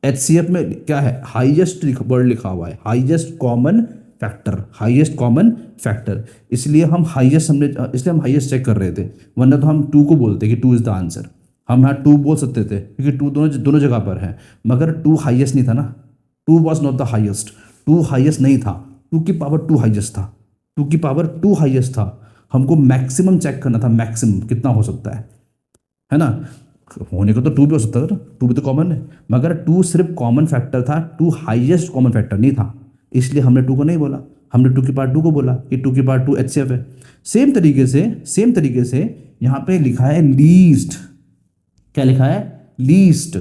[SPEAKER 1] HCF में क्या है, हाईएस्ट वर्ड लिखा हुआ है, highest common factor, highest common factor. इसलिए हम हाईएस्ट चेक कर रहे थे, वरना तो हम 2 को बोलते कि 2 इज़ द आंसर। हम यहाँ 2 बोल सकते थे क्योंकि 2 दोनों दोनों जगह पर है, मगर 2 हाईएस्ट नहीं था ना। 2 was not the highest, 2 highest नहीं था, 2 की पावर 2 हाईएस्ट था, 2 की पावर 2 हाईएस्ट था। हमको मैक्सिमम चेक करना था, मैक्सिमम कितना हो सकता है ना। होने को तो 2 भी हो सकता था ना, 2 भी तो कॉमन है, मगर 2 सिर्फ कॉमन फैक्टर था, 2 हाईएस्ट कॉमन फैक्टर नहीं था, इसलिए हमने 2 को नहीं बोला, हमने 2 की पावर 2 को बोला कि 2 की पावर 2 HCF है। सेम तरीके से यहाँ पे लिखा है लीस्ट। क्या लिखा है? लीस्ट।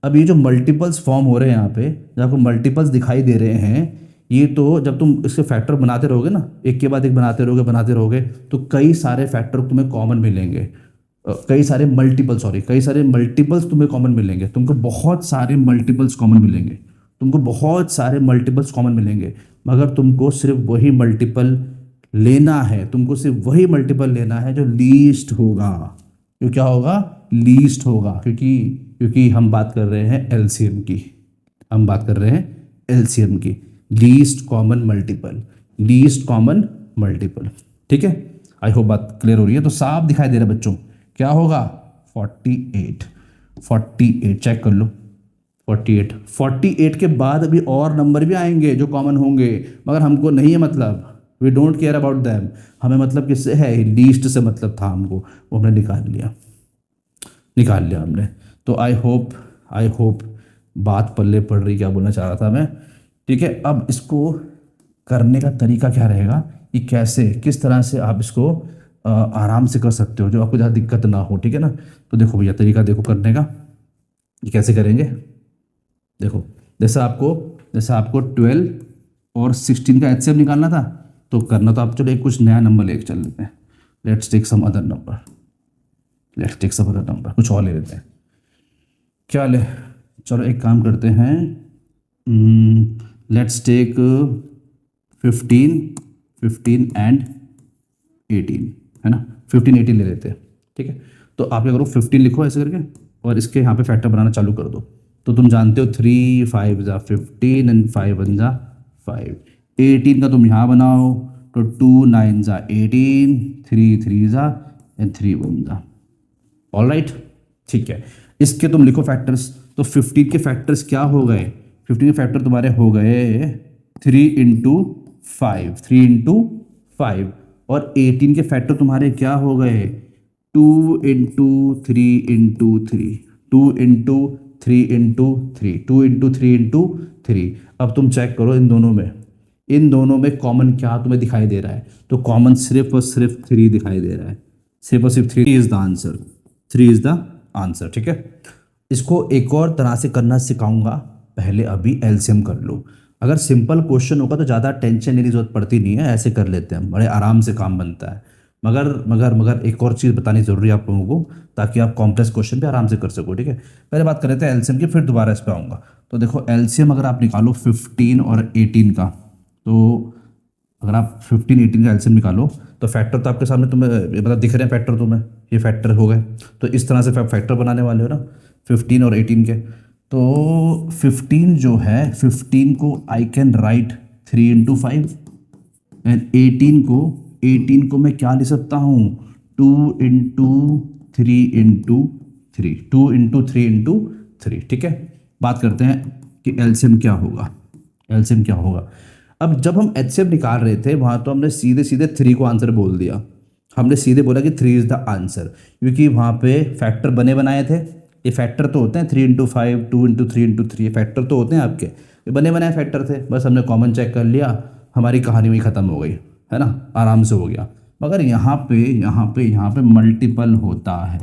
[SPEAKER 1] अब ये जो मल्टीपल्स फॉर्म हो रहे हैं यहाँ पे, जब आपको मल्टीपल्स दिखाई दे रहे हैं, ये तो जब तुम इसके फैक्टर बनाते रहोगे ना, एक के बाद एक बनाते रहोगे, तो कई सारे फैक्टर तुम्हें कॉमन मिलेंगे, कई सारे मल्टीपल्स तुम्हें कॉमन मिलेंगे, तुमको बहुत सारे मल्टीपल्स कॉमन मिलेंगे, मगर तुमको सिर्फ वही मल्टीपल लेना है, जो लीस्ट होगा। जो क्या होगा? लीस्ट होगा, क्योंकि हम बात कर रहे हैं एलसीएम की, लीस्ट कॉमन मल्टीपल। ठीक है, आई होप बात क्लियर हो रही है। तो साफ दिखाई दे रहा है बच्चों, क्या होगा? 48 चेक कर लो। 48 के बाद अभी और नंबर भी आएंगे जो कॉमन होंगे, मगर हमको नहीं है मतलब, we don't care about them. हमें मतलब किससे है? लीस्ट से मतलब था हमको, वो हमने निकाल लिया हमने। तो आई होप बात पल्ले पड़ रही, क्या बोलना चाह रहा था मैं। ठीक है, अब इसको करने का तरीका क्या रहेगा कि किस तरह से आप इसको आराम से कर सकते हो, जो आपको ज़्यादा दिक्कत ना हो। ठीक है ना, तो देखो भैया, तरीका देखो करने का, ये कैसे करेंगे। देखो, जैसा आपको 12 और 16 का HCF निकालना था, तो करना तो आप, चलो एक कुछ नया नंबर लेके चल लेते हैं। Let's take some other number, कुछ और ले लेते हैं। क्या ले? चलो एक काम करते हैं, लेट्स टेक 15 एंड 18, है ना। 15 18 ले लेते हैं। ठीक है, तो आप क्या करो, 15 लिखो ऐसे करके, और इसके यहाँ पे फैक्टर बनाना चालू कर दो। तो तुम जानते हो 3 5 जा 15 एंड 5 1 जा 5। 18 का तुम यहाँ बनाओ, तो 2 9 जा 18, 3 3 जा एंड 3 1 जा। ऑल राइट, ठीक है। इसके तुम लिखो फैक्टर्स। तो 15 के फैक्टर्स क्या हो गए? 15 के फैक्टर तुम्हारे हो गए 3 इंटू 5, और 18 के फैक्टर तुम्हारे क्या हो गए? 2 into 3 into 3, 2 into 3 into 3, 2 into 3 into 3। अब तुम चेक करो इन दोनों में कॉमन क्या तुम्हें दिखाई दे रहा है? तो कॉमन सिर्फ और सिर्फ 3 दिखाई दे रहा है, सिर्फ और सिर्फ 3 is the answer, 3 is the answer. ठीक है, इसको एक और तरह से करना सिखाऊंगा, पहले अभी एलसीएम कर लो। अगर सिंपल क्वेश्चन होगा तो ज़्यादा टेंशन लेने की जरूरत पड़ती नहीं है, ऐसे कर लेते हैं, बड़े आराम से काम बनता है। मगर एक और चीज़ बतानी ज़रूरी है आप लोगों को, ताकि आप कॉम्प्लेक्स क्वेश्चन भी आराम से कर सको। ठीक है, पहले बात कर लेते हैं एलसीएम की, फिर दोबारा इस पर आऊँगा। तो देखो, एलसीएम अगर आप निकालो 15 और 18 का, तो अगर आप 15 18 का एलसीएम निकालो, तो फैक्टर तो आपके सामने तुम्हें मतलब दिख रहे हैं फैक्टर तुम्हें, ये फैक्टर हो गए। तो इस तरह से आप फैक्टर बनाने वाले हो ना 15 और 18 के। तो 15 जो है, 15 को I can write 3 into 5, and 18 को मैं क्या लिख सकता हूँ? 2 इंटू 3 इंटू 3, 2 इंटू 3 इंटू 3। ठीक है, बात करते हैं कि एलसीएम क्या होगा। अब जब हम HCF निकाल रहे थे, वहाँ तो हमने सीधे 3 को आंसर बोल दिया, हमने सीधे बोला कि 3 इज़ द आंसर, क्योंकि वहाँ पे फैक्टर बनाए थे। ये फैक्टर तो होते हैं 3 इंटू 5, 2 इंटू 3 इंटू 3, ये फैक्टर तो होते हैं आपके, ये बने बनाए फैक्टर थे। बस हमने कॉमन चेक कर लिया, हमारी कहानी वही ख़त्म हो गई, है ना, आराम से हो गया। मगर यहाँ पे मल्टीपल होता है,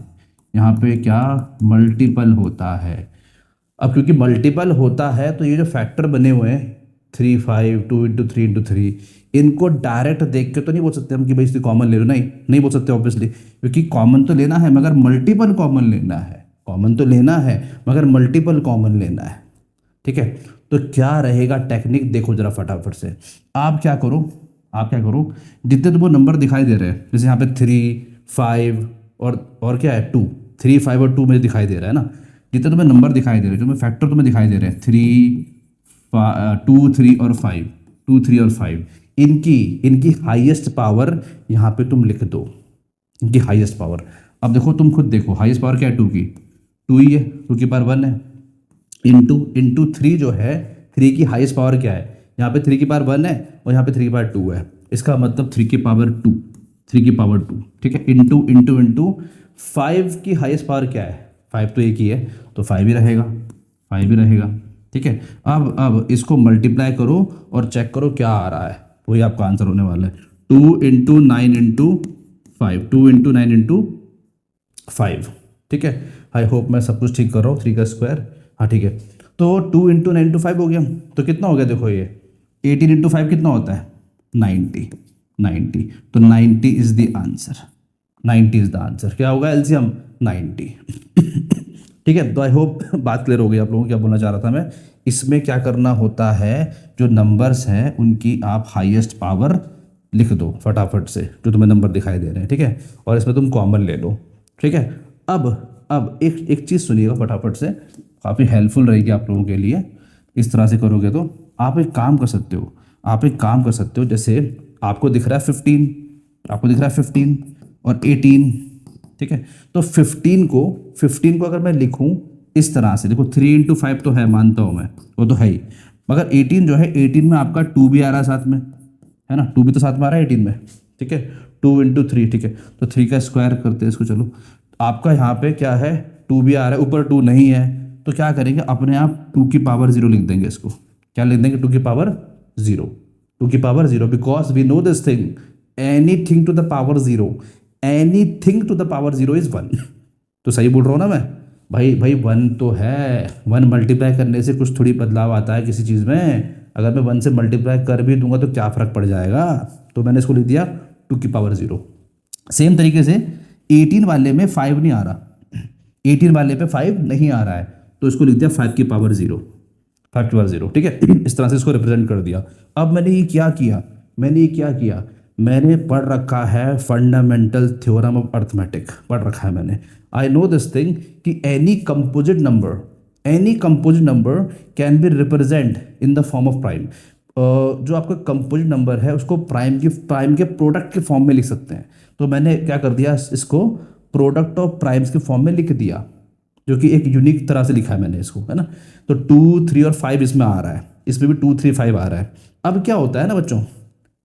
[SPEAKER 1] यहाँ पे क्या मल्टीपल होता है। अब क्योंकि मल्टीपल होता है, तो ये जो फैक्टर बने हुए हैं 3 5 2 इंटू 3 इंटू 3, इनको डायरेक्ट देख के तो नहीं बोल सकते हम कि भाई इसकी कॉमन ले लो, नहीं बोल सकते ऑब्वियसली, क्योंकि कॉमन तो लेना है मगर मल्टीपल कॉमन लेना है, मगर मल्टीपल कॉमन लेना है। ठीक है, तो क्या रहेगा टेक्निक, देखो जरा फटाफट से। आप क्या करो, जितने तुमको नंबर दिखाई दे रहे हैं, जैसे यहाँ पे 3 5 और क्या है 2, 3 5 और 2 मुझे दिखाई दे रहा है ना, जितने तुम्हें नंबर दिखाई दे रहे हैं, जो फैक्टर तुम्हें दिखाई दे रहे हैं 3 2 3 और 5, 3 और 5, इनकी हाईएस्ट पावर यहाँ पे तुम लिख दो, इनकी हाईएस्ट पावर। अब देखो, तुम खुद देखो, हाईएस्ट पावर क्या है 2 की, 2 ही है, 2 की पावर 1 है, इंटू 3 जो है, 3 की हाईएस्ट पावर क्या है, यहाँ पे 3 की पावर 1 है और यहाँ पे 3 की पावर 2 है, इसका मतलब 3 की पावर 2, 3 की पावर 2, ठीक है, इंटू 5 की हाईएस्ट पावर क्या है, 5 तो एक ही है, तो 5 ही रहेगा, 5 ही रहेगा, ठीक है। अब इसको मल्टीप्लाई करो और चेक करो क्या आ रहा है, वही आपका आंसर होने वाला है, 2 इंटू 9 इंटू 5, 2 इंटू 9 इंटू 5, ठीक है। आई होप मैं सब कुछ ठीक कर रहा हूँ, 3 का स्क्वायर, हाँ ठीक है। तो 2 इंटू 9 इंटू 5 हो गया, तो कितना हो गया देखो, ये 18 इंटू 5 कितना होता है, 90, तो 90 is the answer, 90 is the answer. क्या होगा एलसीएम, 90। ठीक है, तो आई होप बात क्लियर हो गई आप लोगों को, क्या बोलना चाह रहा था मैं। इसमें क्या करना होता है, जो नंबर्स हैं उनकी आप हाईएस्ट पावर लिख दो फटाफट से, जो तुम्हें नंबर दिखाई दे रहे हैं, ठीक है, और इसमें तुम कॉमन ले लो, ठीक है। अब एक चीज़ सुनिएगा फटाफट से, काफ़ी हेल्पफुल रहेगी आप लोगों के लिए। इस तरह से करोगे तो आप एक काम कर सकते हो, जैसे आपको दिख रहा है 15 और 18, ठीक है। तो 15 को अगर मैं लिखूं इस तरह से, देखो 3 इंटू 5 तो है, मानता हूं मैं, वो तो है ही, मगर 18 जो है, 18 में आपका 2 भी आ रहा है साथ में, है ना, 2 भी तो साथ में आ रहा है 18 में, ठीक है, 2 इंटू 3, ठीक है, तो 3 का स्क्वायर करते हैं इसको, चलो आपका यहाँ पे क्या है, 2 भी आ रहा है, ऊपर 2 नहीं है, तो क्या करेंगे, अपने आप 2 की पावर 0 लिख देंगे इसको, क्या लिख देंगे, 2 की पावर 0, 2 की power 0, because we know this thing, anything to the power 0, anything to the power 0 is 1। तो सही बोल रहा हूँ ना मैं, भाई 1 तो है, 1 मल्टीप्लाई करने से कुछ थोड़ी बदलाव आता है किसी चीज़ में, अगर मैं 1 से मल्टीप्लाई कर भी दूंगा तो क्या फ़र्क पड़ जाएगा, तो मैंने इसको लिख दिया 2 की पावर 0। सेम तरीके से 18 वाले में 5 नहीं आ रहा, 18 वाले पे 5 नहीं आ रहा है, तो इसको लिख दिया 5 की पावर 0, 5 की पावर 0, ठीक है। इस तरह से इसको रिप्रेजेंट कर दिया। अब मैंने ये क्या किया, मैंने पढ़ रखा है फंडामेंटल थ्योरम ऑफ अर्थमेटिक, पढ़ रखा है मैंने। आई नो दिस थिंग कि any composite number can B represent in the form of prime. जो आपका कंपोजिट नंबर है उसको प्राइम के प्रोडक्ट के फॉर्म में लिख सकते हैं, तो मैंने क्या कर दिया, इसको प्रोडक्ट ऑफ प्राइम्स के फॉर्म में लिख दिया, जो कि एक यूनिक तरह से लिखा है मैंने इसको, है ना। तो 2, 3 और 5 इसमें आ रहा है, इसमें भी 2, 3, 5 आ रहा है। अब क्या होता है ना बच्चों,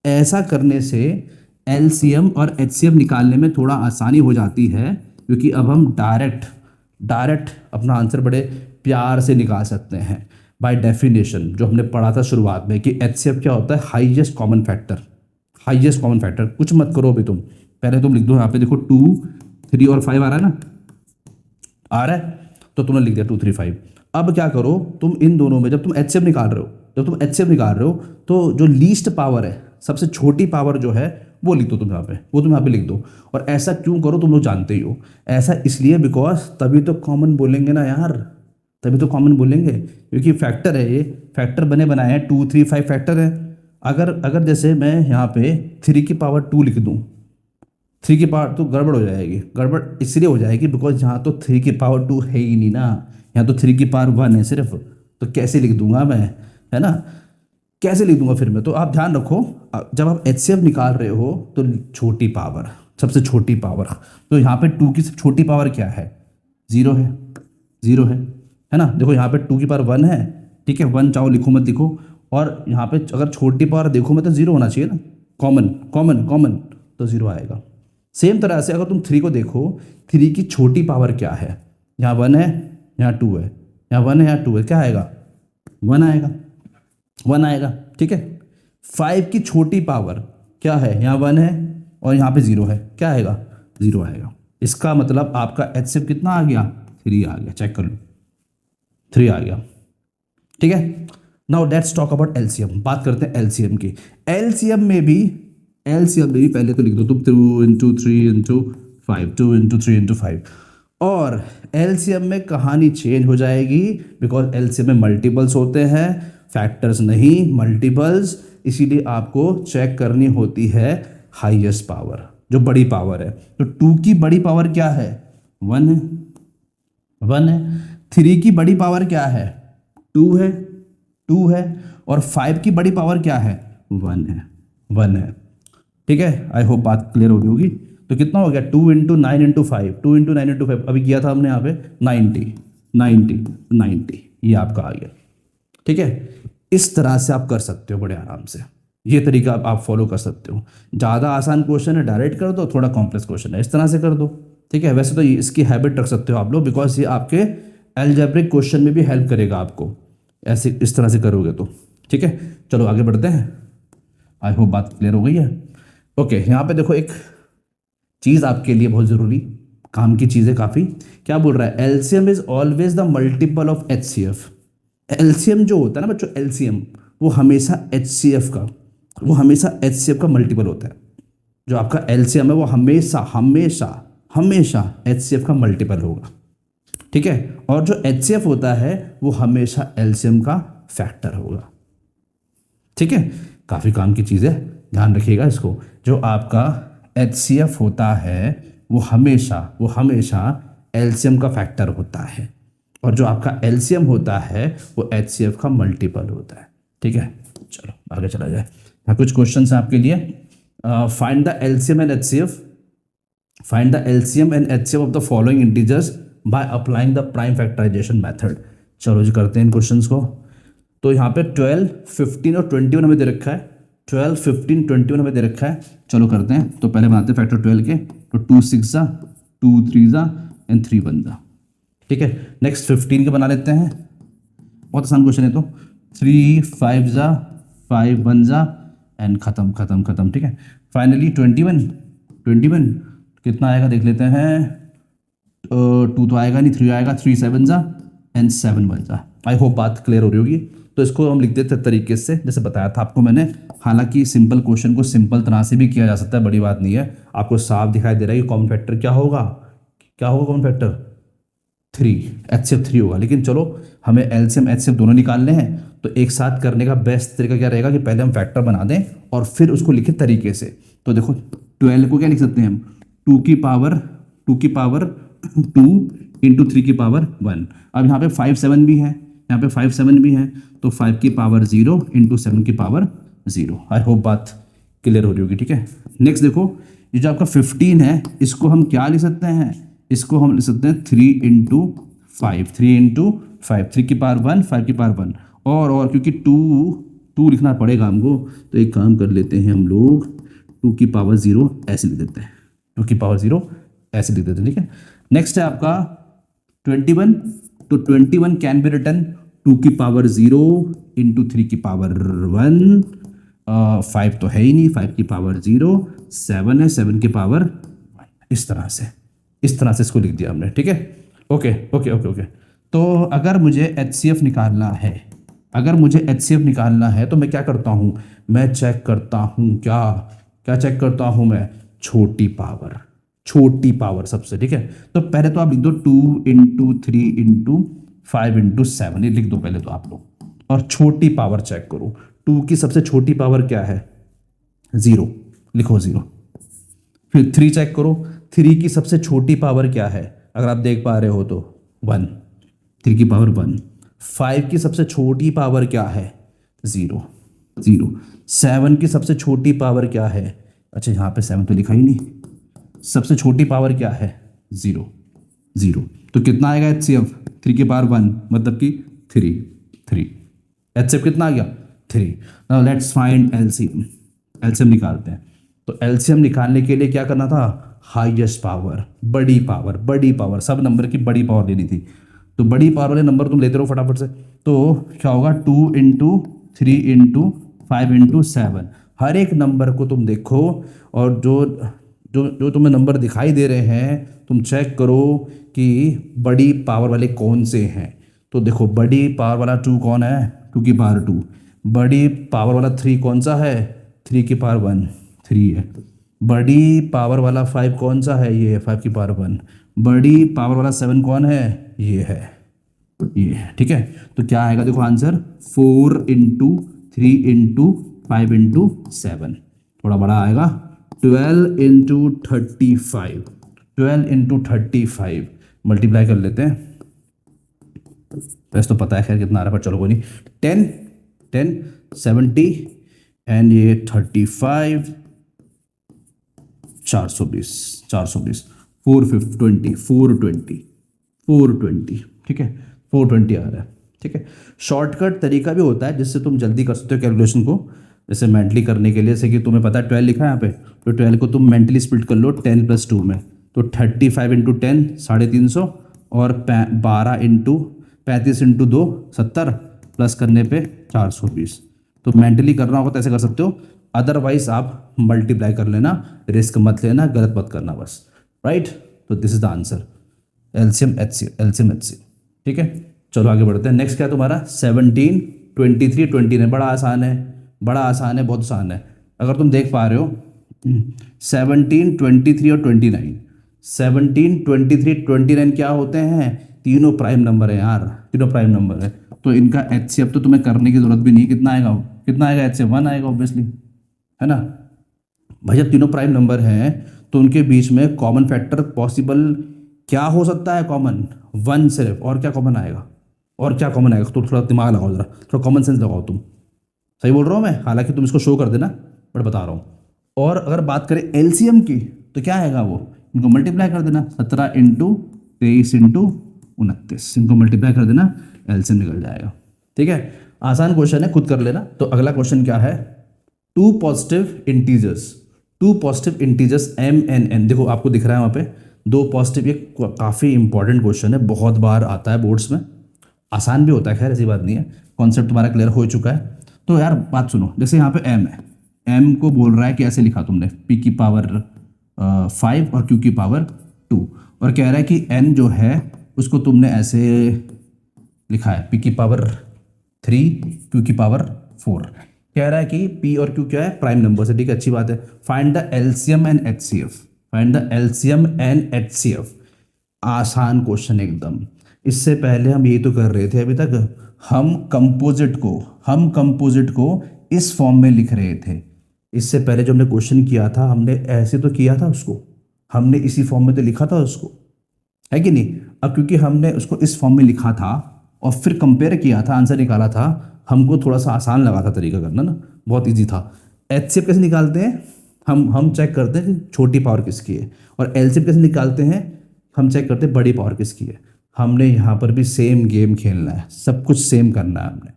[SPEAKER 1] ऐसा करने से एलसीएम और एचसीएफ निकालने में थोड़ा आसानी हो जाती है, क्योंकि अब हम डायरेक्ट अपना आंसर बड़े प्यार से निकाल सकते हैं बाय डेफिनेशन, जो हमने पढ़ा था शुरुआत में कि एचसीएफ क्या होता है, हाईएस्ट कॉमन फैक्टर। कुछ मत करो अभी, तुम पहले तुम लिख दो यहाँ पे, देखो 2, 3 और 5 आ रहा है ना, आ रहा है, तो तुमने लिख दिया 2, 3, 5। अब क्या करो, तुम इन दोनों में जब तुम एचसीएफ निकाल रहे हो, तो जो लीस्ट पावर है, सबसे छोटी पावर जो है, वो लिख दो तुम यहाँ पे, लिख दो। और ऐसा क्यों करो, तुम लोग जानते ही हो, ऐसा इसलिए बिकॉज तभी तो कॉमन बोलेंगे ना यार, क्योंकि फैक्टर है, ये फैक्टर बने बनाए हैं, 2, 3, 5 फैक्टर है। अगर जैसे मैं यहाँ पे 3 की पावर 2 लिख दूँ, 3 की पावर तो गड़बड़ हो जाएगी, गड़बड़ इसलिए हो जाएगी बिकॉज यहाँ तो 3 की पावर 2 है ही नहीं ना, यहाँ तो 3 की पावर 1 है सिर्फ, तो कैसे लिख दूंगा मैं, है ना, कैसे लिख दूंगा फिर मैं। तो आप ध्यान रखो, जब आप एचसीएफ निकाल रहे हो तो छोटी पावर, सबसे छोटी पावर, तो यहाँ पे 2 की सबसे छोटी पावर क्या है, 0 है ना। देखो यहाँ पे 2 की पावर 1 है, ठीक है, 1 चाहो लिखो मत लिखो, और यहाँ पे अगर छोटी पावर देखो मैं तो 0 होना चाहिए ना, कॉमन, तो 0 आएगा। सेम तरह से अगर तुम 3 को देखो, 3 की छोटी पावर क्या है, यहाँ 1 है, यहाँ 2 है, यहाँ 1 है, यहाँ 2 है, क्या आएगा, 1 आएगा, ठीक है। 5 की छोटी पावर क्या है, यहाँ 1 है और यहाँ पे 0 है, क्या आएगा, 0 आएगा। इसका मतलब आपका एचसीएफ कितना आ गया, 3 आ गया, चेक कर लो, 3 आ गया, ठीक है। Now let's talk about LCM, बात करते हैं एलसीएम की। एलसीएम में भी पहले तो लिख दो तुम 2 इंटू 3 इंटू 5, 2 इंटू 3 इंटू 5, और एलसीएम में कहानी चेंज हो जाएगी, बिकॉज एलसीएम में मल्टीपल्स होते हैं, फैक्टर्स नहीं, मल्टीपल्स, इसीलिए आपको चेक करनी होती है हाईएस्ट पावर, जो बड़ी पावर है। तो 2 की बड़ी पावर क्या है, 1 है। 3 की बड़ी पावर क्या है, 2 है, और 5 की बड़ी पावर क्या है, 1 है, 1 है। ठीक है, आई होप बात क्लियर हो गई होगी। तो कितना हो गया 2 इंटू 9 इंटू 5, 2 इंटू 9 इंटू 5 अभी किया था हमने यहाँ पे 90, 90, 90 ये आपका आ गया। ठीक है, इस तरह से आप कर सकते हो बड़े आराम से, ये तरीका आप फॉलो कर सकते हो। ज़्यादा आसान क्वेश्चन है डायरेक्ट कर दो, थोड़ा कॉम्प्लेक्स क्वेश्चन है इस तरह से कर दो। ठीक है, वैसे तो इसकी हैबिट रख सकते हो आप लोग, बिकॉज ये आपके अलजेब्रिक क्वेश्चन में भी हेल्प करेगा आपको, ऐसे इस तरह से करोगे तो। ठीक है, चलो आगे बढ़ते हैं, आई होप बात क्लियर हो गई है। ओके, यहाँ पे देखो एक चीज़ आपके लिए बहुत ज़रूरी काम की चीज़ है काफ़ी। क्या बोल रहा है, LCM is always the multiple of HCF. LCM जो होता है ना बच्चों, एलसीएम वो हमेशा एचसीएफ का, वो हमेशा एचसीएफ का मल्टीपल होता है। जो आपका एलसीएम है वो हमेशा हमेशा हमेशा एचसीएफ का मल्टीपल होगा। ठीक है, और जो एचसीएफ होता है वो हमेशा एलसीएम का फैक्टर होगा। ठीक है, काफ़ी काम की चीज़ है, ध्यान रखिएगा इसको। जो आपका एचसीएफ होता है वो हमेशा एलसीएम का फैक्टर होता है, और जो आपका एलसीएम होता है वो एचसीएफ का मल्टीपल होता है। ठीक है, चलो आगे चला जाए। यहाँ कुछ क्वेश्चन हैं आपके लिए। Find the LCM and HCF, find the LCM and HCF of the following integers by applying the prime factorisation method. चलो जी करते हैं इन क्वेश्चंस को। तो यहाँ पे 12, 15 और 21 हमें दे रखा है, 12, 15, 21 हमें दे रखा है। चलो करते हैं, तो पहले बनाते हैं फैक्टर 12 के। तो 2 6 जा, 2 3 जा एंड 3 1 जा। ठीक है, नेक्स्ट 15 के बना लेते हैं, बहुत आसान क्वेश्चन है। तो 3 5 जा, 5 1 जा एंड खत्म खत्म खत्म। ठीक है, फाइनली 21 कितना आएगा देख लेते हैं। 2 तो आएगा नहीं, 3 आएगा, 3 7 जा एंड 7 1 जा। आई होप बात क्लियर हो रही होगी। तो इसको हम लिख देते तरीके से जैसे बताया था आपको मैंने। हालांकि सिंपल क्वेश्चन को सिंपल तरह से भी किया जा सकता है, बड़ी बात नहीं है। आपको साफ दिखाई दे रहा है कि कॉमन फैक्टर क्या होगा, क्या होगा कॉमन फैक्टर 3, एचसीएफ 3 होगा। लेकिन चलो हमें एलसीएम एचसीएफ दोनों निकालने हैं, तो एक साथ करने का बेस्ट तरीका क्या रहेगा कि पहले हम फैक्टर बना दें और फिर उसको लिखें तरीके से। तो देखो 12 को क्या लिख सकते हैं हम, 2 की पावर 2 इंटू 3 की पावर 1। अब यहाँ पे 5 7 भी है, यहाँ पे 5 7 भी है, तो 5 की पावर 0 इंटू 7 की पावर 0। आई होप बात क्लियर हो रही होगी। ठीक है, नेक्स्ट देखो, ये जो आपका 15 है इसको हम क्या लिख सकते हैं, इसको हम लिख सकते हैं 3 इंटू 5, 3 इंटू 5, 3 की पावर 1, 5 की पावर 1। और क्योंकि 2 लिखना पड़ेगा हमको, तो एक काम कर लेते हैं हम लोग, 2 की पावर 0 ऐसे लिख देते हैं, 2 की पावर 0 ऐसे लिख देते हैं। ठीक है, नेक्स्ट है आपका 21। तो 21 कैन बी रिटन 2 की पावर 0 इंटू 3 की पावर 1। 5 तो है ही नहीं, 5 की पावर 0, 7 है, 7 की पावर 1। इस तरह से इसको लिख दिया हमने। ठीक है, ओके ओके ओके ओके। तो अगर मुझे एचसीएफ निकालना है, तो मैं क्या करता हूँ, मैं चेक करता हूँ क्या चेक करता हूँ मैं, छोटी पावर सबसे। ठीक है, तो पहले तो आप लिख दो 2 इंटू 3 इंटू 5 इंटू 7, ये लिख दो पहले तो आप लोग, और छोटी पावर चेक करो। 2 की सबसे छोटी पावर क्या है, 0, लिखो 0। फिर 3 चेक करो, 3 की सबसे छोटी पावर क्या है, अगर आप देख पा रहे हो तो 1, 3 की पावर 1। 5 की सबसे छोटी पावर क्या है, 0। 7 की सबसे छोटी पावर क्या है, अच्छा यहाँ पे 7 तो लिखा ही नहीं, सबसे छोटी पावर क्या है, 0। तो कितना आएगा एचसीएफ, 3 की पावर 1 मतलब कि 3। एचसीएफ कितना आ गया, 3। नाउ लेट्स फाइंड एलसीएम निकालते हैं। तो एलसीएम निकालने के लिए क्या करना था, हाईएस्ट पावर, बड़ी पावर, सब नंबर की बड़ी पावर लेनी थी। तो बड़ी पावर वाले नंबर तुम लेते रहो फटाफट से। तो क्या होगा, 2 इंटू 3 इंटू 5 इंटू 7। हर एक नंबर को तुम देखो, और जो तुम्हें नंबर दिखाई दे रहे हैं तुम चेक करो कि बड़ी पावर वाले कौन से हैं। तो देखो बड़ी पावर वाला 2 कौन है, 2 की पावर 2। बड़ी पावर वाला 3 कौन सा है, 3 की पावर 1, 3 है। बड़ी पावर वाला 5 कौन सा है, ये है 5 की पावर 1। बड़ी पावर वाला 7 कौन है, ये है। ठीक है, तो क्या आएगा देखो आंसर, 4 इंटू 3 इंटू 5 इंटू 7, थोड़ा बड़ा आएगा, 12 इंटू 35। 12 इंटू 35 मल्टीप्लाई कर लेते हैं, वैसे तो पता है खैर कितना आ रहा है, पर चलो कोई नहीं। 10 70 एंड ये 35, 420, 420, 420, 420, 420, ठीक है, 420 आ रहा है, ठीक है। शॉर्टकट तरीका भी होता है जिससे तुम जल्दी कर सकते हो कैलकुलेशन को, जैसे मेंटली करने के लिए, जैसे कि तुम्हें पता है 12 लिखा है यहाँ पे, तो 12 को तुम मेंटली स्प्लिट कर लो 10 + 2 में, तो 35 × 10 350, और 12 इंटू 35 × 2 70, प्लस करने पे 420। तो मेंटली करना होगा तो ऐसे कर सकते हो, अदरवाइज आप मल्टीप्लाई कर लेना, रिस्क मत लेना, गलत मत करना बस, राइट। तो this is the answer, LCM HCF, LCM HCF, ठीक है। चलो आगे बढ़ते हैं। नेक्स्ट क्या है तुम्हारा 17, 23, 29। बड़ा आसान है, बड़ा आसान है, बहुत आसान है। अगर तुम देख पा रहे हो 17, 23 और 29, 17, 23, 29 क्या होते हैं, तीनों प्राइम नंबर है यार, तीनों प्राइम नंबर है। तो इनका एचसीएफ तो तुम्हें करने की जरूरत भी नहीं, कितना आएगा, कितना आएगा एचसीएफ, 1 आएगा ऑब्वियसली, है ना भाई। जब तीनों प्राइम नंबर हैं तो उनके बीच में कॉमन फैक्टर पॉसिबल क्या हो सकता है, कॉमन 1 सिर्फ, और क्या कॉमन आएगा, और क्या कॉमन आएगा, तो थोड़ा दिमाग लगाओ जरा, थोड़ा कॉमन सेंस लगाओ तुम। सही बोल रहा हूँ मैं, हालांकि तुम इसको शो कर देना, बट बता रहा हूँ। और अगर बात करें एलसीएम की तो क्या आएगा, वो इनको मल्टीप्लाई कर देना, 17 × 23 × 29, इनको मल्टीप्लाई कर देना, एलसीएम निकल जाएगा, ठीक है। आसान क्वेश्चन है, खुद कर लेना। तो अगला क्वेश्चन क्या है, two positive integers M N N, देखो आपको दिख रहा है वहाँ पे दो पॉजिटिव, ये काफ़ी इंपॉर्टेंट क्वेश्चन है, बहुत बार आता है बोर्ड्स में, आसान भी होता है, खैर ऐसी बात नहीं है, कॉन्सेप्ट तुम्हारा क्लियर हो चुका है। तो यार बात सुनो, जैसे यहाँ पे एम है, एम को बोल रहा है कि ऐसे लिखा तुमने p की पावर 5 और q की पावर 2, और कह रहा है कि n जो है उसको तुमने ऐसे लिखा है p की पावर 3, q की पावर 4। कह रहा है कि p और q क्या है, प्राइम नंबर है, ठीक है, अच्छी बात है। Find the LCM and HCF, find the LCM and HCF. आसान क्वेश्चन एकदम। इससे पहले हम यही तो कर रहे थे अभी तक, हम कंपोजिट को इस फॉर्म में लिख रहे थे। इससे पहले जो हमने क्वेश्चन किया था, हमने ऐसे तो किया था उसको, हमने इसी फॉर्म में तो लिखा था उसको, है कि नहीं। अब क्योंकि हमने उसको इस फॉर्म में लिखा था और फिर कंपेयर किया था, आंसर निकाला था, हमको थोड़ा सा आसान लगा था तरीका करना ना, बहुत ईजी था। एचसीएफ कैसे निकालते हैं, हम चेक करते हैं कि छोटी पावर किसकी है, और एलसीएम कैसे निकालते हैं, हम चेक करते हैं बड़ी पावर किसकी है। हमने यहाँ पर भी सेम गेम खेलना है, सब कुछ सेम करना है हमने,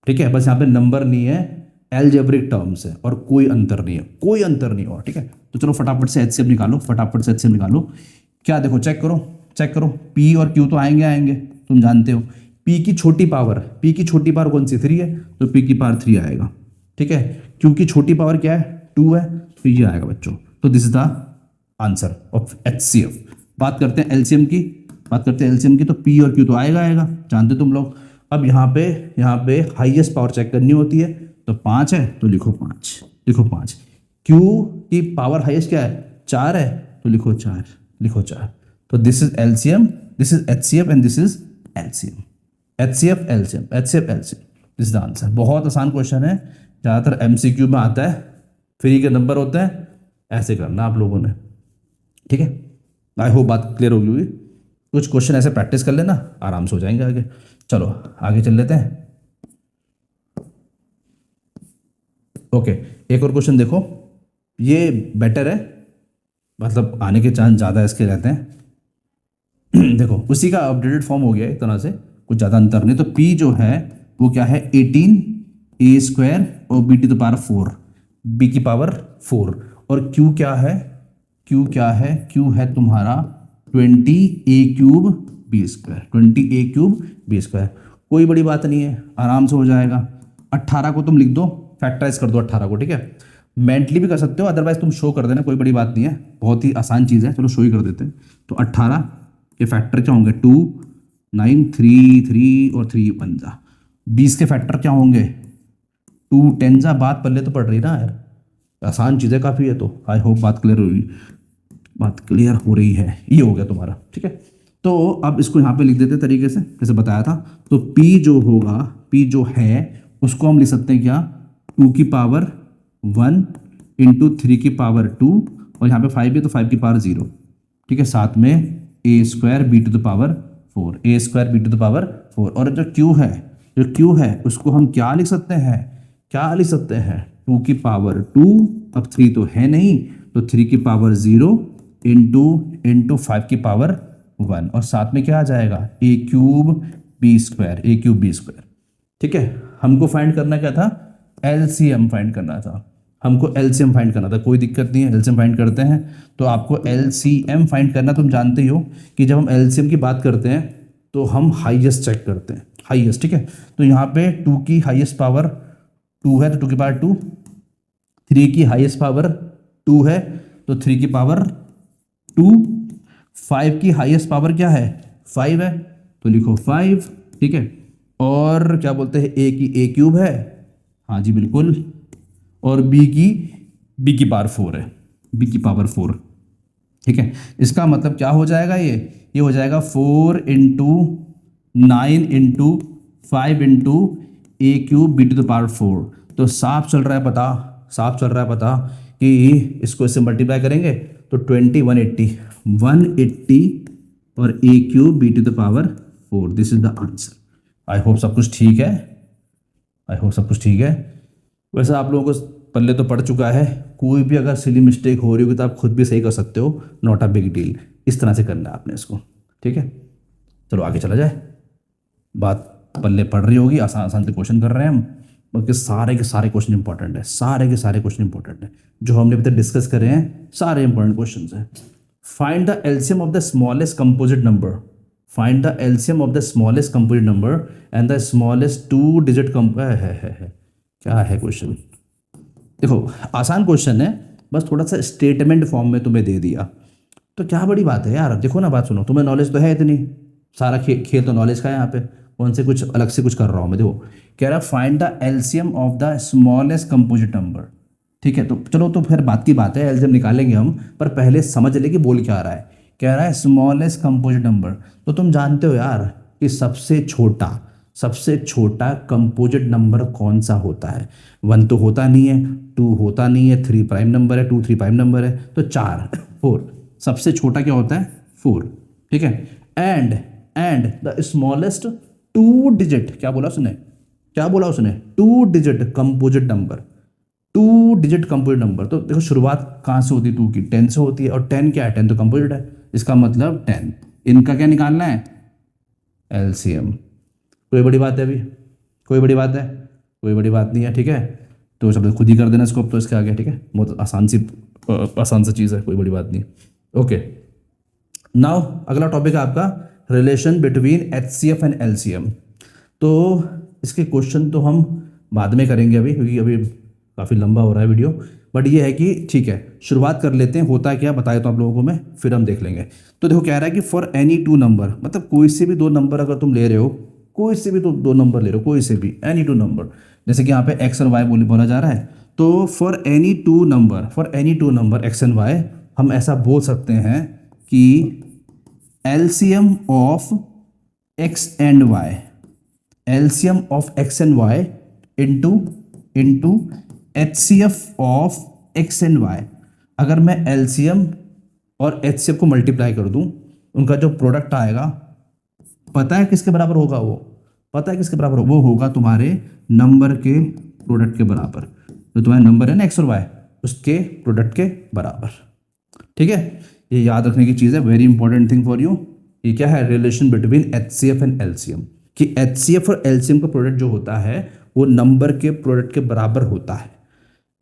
[SPEAKER 1] ठीक है। बस यहाँ पे नंबर नहीं है, एलजेब्रिक टर्म्स है, और कोई अंतर नहीं है, कोई अंतर नहीं और, ठीक है। तो चलो फटाफट से एचसीएफ निकालो, फटाफट से एचसीएफ निकालो। क्या देखो, चेक करो, चेक करो, पी और क्यू तो आएंगे आएंगे, तुम जानते हो। पी की छोटी पावर कौन सी, 3 है, तो पी की पावर 3 आएगा, ठीक है। क्यू की छोटी पावर क्या है, 2 है, तो ये आएगा बच्चों। तो this is the answer of HCF. बात करते हैं एलसीएम की, तो पी और क्यू तो आएगा, जानते तुम लोग। अब यहाँ पे हाईएस्ट पावर चेक करनी होती है, तो 5 है तो लिखो 5, क्यू की पावर हाईएस्ट क्या है, 4 है, तो लिखो 4। तो this is LCM, this is HCF and this is LCM, HCF LCM, this is the answer. बहुत आसान क्वेश्चन है, ज़्यादातर एमसीक्यू में आता है, फ्री के नंबर होते हैं, ऐसे करना आप लोगों ने, ठीक है। आई होप बात क्लियर होगी होगी। कुछ क्वेश्चन ऐसे प्रैक्टिस कर लेना, आराम से हो जाएंगे आगे। चलो आगे चल लेते हैं। ओके, एक और क्वेश्चन देखो, ये बेटर है, मतलब आने के चांस ज़्यादा इसके रहते हैं। देखो उसी का अपडेटेड फॉर्म हो गया एक तरह से, कुछ ज़्यादा अंतर नहीं। तो P जो है वो क्या है, 18a² और b⁴, b की पावर 4, और Q क्या है, Q है तुम्हारा 20a³ b², कोई बड़ी बात नहीं है, आराम से हो जाएगा। 18 को तुम लिख दो, फैक्टराइज कर दो 18 को, ठीक है। मेंटली भी कर सकते हो, अदरवाइज तुम शो कर देना, कोई बड़ी बात नहीं है, बहुत ही आसान चीज़ है। चलो शो ही कर देते हैं। तो 18 के फैक्टर क्या होंगे, 2, 9, 3 और 3 पंजा। 20 के फैक्टर क्या होंगे, 2 10 बात पल्ले तो पड़ रही ना यार, आसान चीज़ें काफ़ी है। तो आई होप बात क्लियर हो रही है। ये हो गया तुम्हारा, ठीक है। तो अब इसको यहाँ पे लिख देते तरीके से, जैसे बताया था। तो P जो होगा, P जो है उसको हम लिख सकते हैं क्या, 2 की पावर 1 × 3 की पावर 2, और यहाँ पे 5 है तो 5 की पावर 0, ठीक है। साथ में a² b⁴, a² b⁴। और जो Q है उसको हम क्या लिख सकते हैं, 2 की पावर 2, अब 3 तो है नहीं, तो 3 की पावर 0 इंटू 5 की पावर 1, और साथ में क्या आ जाएगा a क्यूब b स्क्वायर। ठीक है, हमको फाइंड करना क्या था, एलसीएम फाइंड करना था, कोई दिक्कत नहीं है, एलसीएम फाइंड करते हैं। तो आपको एलसीएम फाइंड करना, तुम जानते ही हो कि जब हम एलसीएम की बात करते हैं तो हम हाईएस्ट चेक करते हैं, हाईएस्ट। ठीक है, तो यहाँ पे 2 की हाईएस्ट पावर 2 है तो 2 की पावर 2, 3 की हाईएस्ट पावर 2 है तो 3 की पावर 2, 5 की हाईएस्ट पावर क्या है 5 है तो लिखो 5। ठीक है, और क्या बोलते हैं ए क्यूब है, हाँ जी बिल्कुल, और बी की पावर 4 है, बी की पावर 4। ठीक है, इसका मतलब क्या हो जाएगा, ये हो जाएगा 4 into 9 into 5 into A cube B to the power 4। तो साफ चल रहा है पता कि इसको इससे मल्टीप्लाई करेंगे तो 180 और A cube B to the power 4, this is the answer. I hope सब कुछ ठीक है। वैसे आप लोगों को पल्ले तो पड़ चुका है, कोई भी अगर सिली मिस्टेक हो रही होगी तो आप खुद भी सही कर सकते हो, नॉट अ बिग डील। इस तरह से करना है आपने इसको। ठीक है, चलो आगे चला जाए। बात पल्ले पड़ रही होगी, आसान से क्वेश्चन कर रहे हैं हम, बल्कि सारे के सारे क्वेश्चन इंपॉर्टेंट है, जो हमने अभी तक डिस्कस करे हैं सारे इंपॉर्टेंट क्वेश्चन हैं। Find the LCM of the smallest composite number and the smallest 2 digit है। क्या है क्वेश्चन, देखो आसान क्वेश्चन है, बस थोड़ा सा स्टेटमेंट फॉर्म में तुम्हें दे दिया तो क्या बड़ी बात है यार। देखो ना, बात सुनो, तुम्हें नॉलेज तो है इतनी, सारा खेल तो नॉलेज का है यहाँ पे, कौन से कुछ अलग से कुछ कर रहा हूँ मैं। देखो कह रहा है find the LCM of the smallest composite number. ठीक है, तो चलो तो फिर बात की बात है, एलसीएम निकालेंगे हम, पर पहले समझ ले कि बोल क्या रहा है। कह रहा है स्मॉलेस्ट कंपोजिट नंबर, तो तुम जानते हो यार कि सबसे छोटा कंपोजिट नंबर कौन सा होता है। 1 तो होता नहीं है, 2 होता नहीं है, 3 प्राइम नंबर है, 2 3 प्राइम नंबर है, तो 4 सबसे छोटा क्या होता है 4। ठीक है, एंड द स्मॉलेस्ट 2 डिजिट, क्या बोला उसने 2 डिजिट कंपोजिट नंबर। तो देखो शुरुआत कहाँ से होती है 2 की, 10 से होती है, और 10 क्या है, 10 तो कंपोजिट है, इसका मतलब 10। इनका क्या निकालना है, एलसीएम। कोई बड़ी बात नहीं है। ठीक है, तो सब खुद ही कर देना इसको, अब तो इसके आगे। ठीक है, बहुत आसान सी चीज़ है, कोई बड़ी बात नहीं। ओके, नाउ अगला टॉपिक है आपका relation between HCF and LCM. तो इसके क्वेश्चन तो हम बाद में करेंगे अभी, क्योंकि अभी काफ़ी लंबा हो रहा है वीडियो, बट ये है कि ठीक है शुरुआत कर लेते हैं, होता है क्या बताए तो आप लोगों को मैं, फिर हम देख लेंगे। तो देखो कह रहा है कि फॉर एनी 2 नंबर, मतलब कोई से भी 2 नंबर अगर तुम ले रहे हो, कोई से भी 2 नंबर ले रहे हो, कोई से भी एनी 2 नंबर, जैसे कि यहाँ पे एक्स और वाई बोला जा रहा है, तो for any two number X and Y, हम ऐसा बोल सकते हैं कि LCM of X and Y into HCF of X and Y. अगर मैं एलसीएम और एचसीएफ को मल्टीप्लाई कर दूं, उनका जो प्रोडक्ट आएगा पता है किसके बराबर होगा, वो होगा तुम्हारे नंबर के प्रोडक्ट के बराबर। जो तुम्हारे नंबर है ना एक्स और वाई, उसके प्रोडक्ट के बराबर। ठीक है, ये याद रखने की चीज़ है, very important thing for you. ये क्या है, relation between HCF and LCM, कि एचसीएफ और एलसीएम का प्रोडक्ट जो होता है वो नंबर के प्रोडक्ट के बराबर होता है।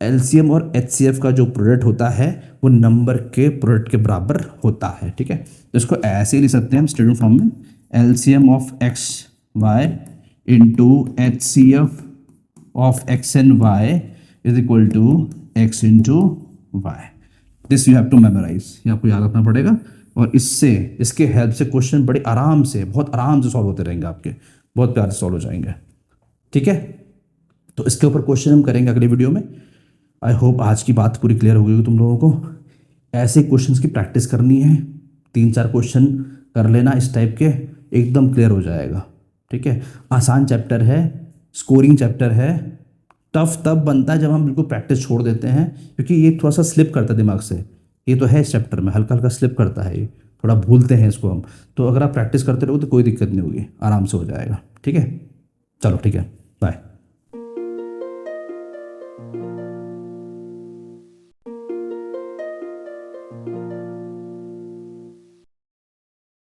[SPEAKER 1] एलसीएम और एचसीएफ का जो प्रोडक्ट होता है वो नंबर के प्रोडक्ट के बराबर होता है। ठीक है, तो इसको ऐसे ही लिख सकते हैं हम स्टैंडर्ड फॉर्म में, LCM of X Y into HCF of X and Y is equal to X into Y. This you have to memorise, ये आपको याद रखना पड़ेगा, और इसके हेल्प से क्वेश्चन बड़े बहुत आराम से सॉल्व होते रहेंगे आपके, बहुत प्यार से सॉल्व हो जाएंगे। ठीक है, तो इसके ऊपर क्वेश्चन हम करेंगे अगले वीडियो में। आई होप आज की बात पूरी क्लियर हो गई तुम लोगों को। ऐसे क्वेश्चंस की प्रैक्टिस करनी है, 3-4 क्वेश्चन कर लेना इस टाइप के, एकदम क्लियर हो जाएगा। ठीक है, आसान चैप्टर है, स्कोरिंग चैप्टर है, टफ तब बनता है जब हम बिल्कुल प्रैक्टिस छोड़ देते हैं, क्योंकि ये थोड़ा सा स्लिप करता है दिमाग से। ये तो है इस चैप्टर में हल्का स्लिप करता है, ये थोड़ा भूलते हैं इसको हम, तो अगर आप प्रैक्टिस करते रहो तो कोई दिक्कत नहीं होगी, आराम से हो जाएगा। ठीक है, चलो ठीक है।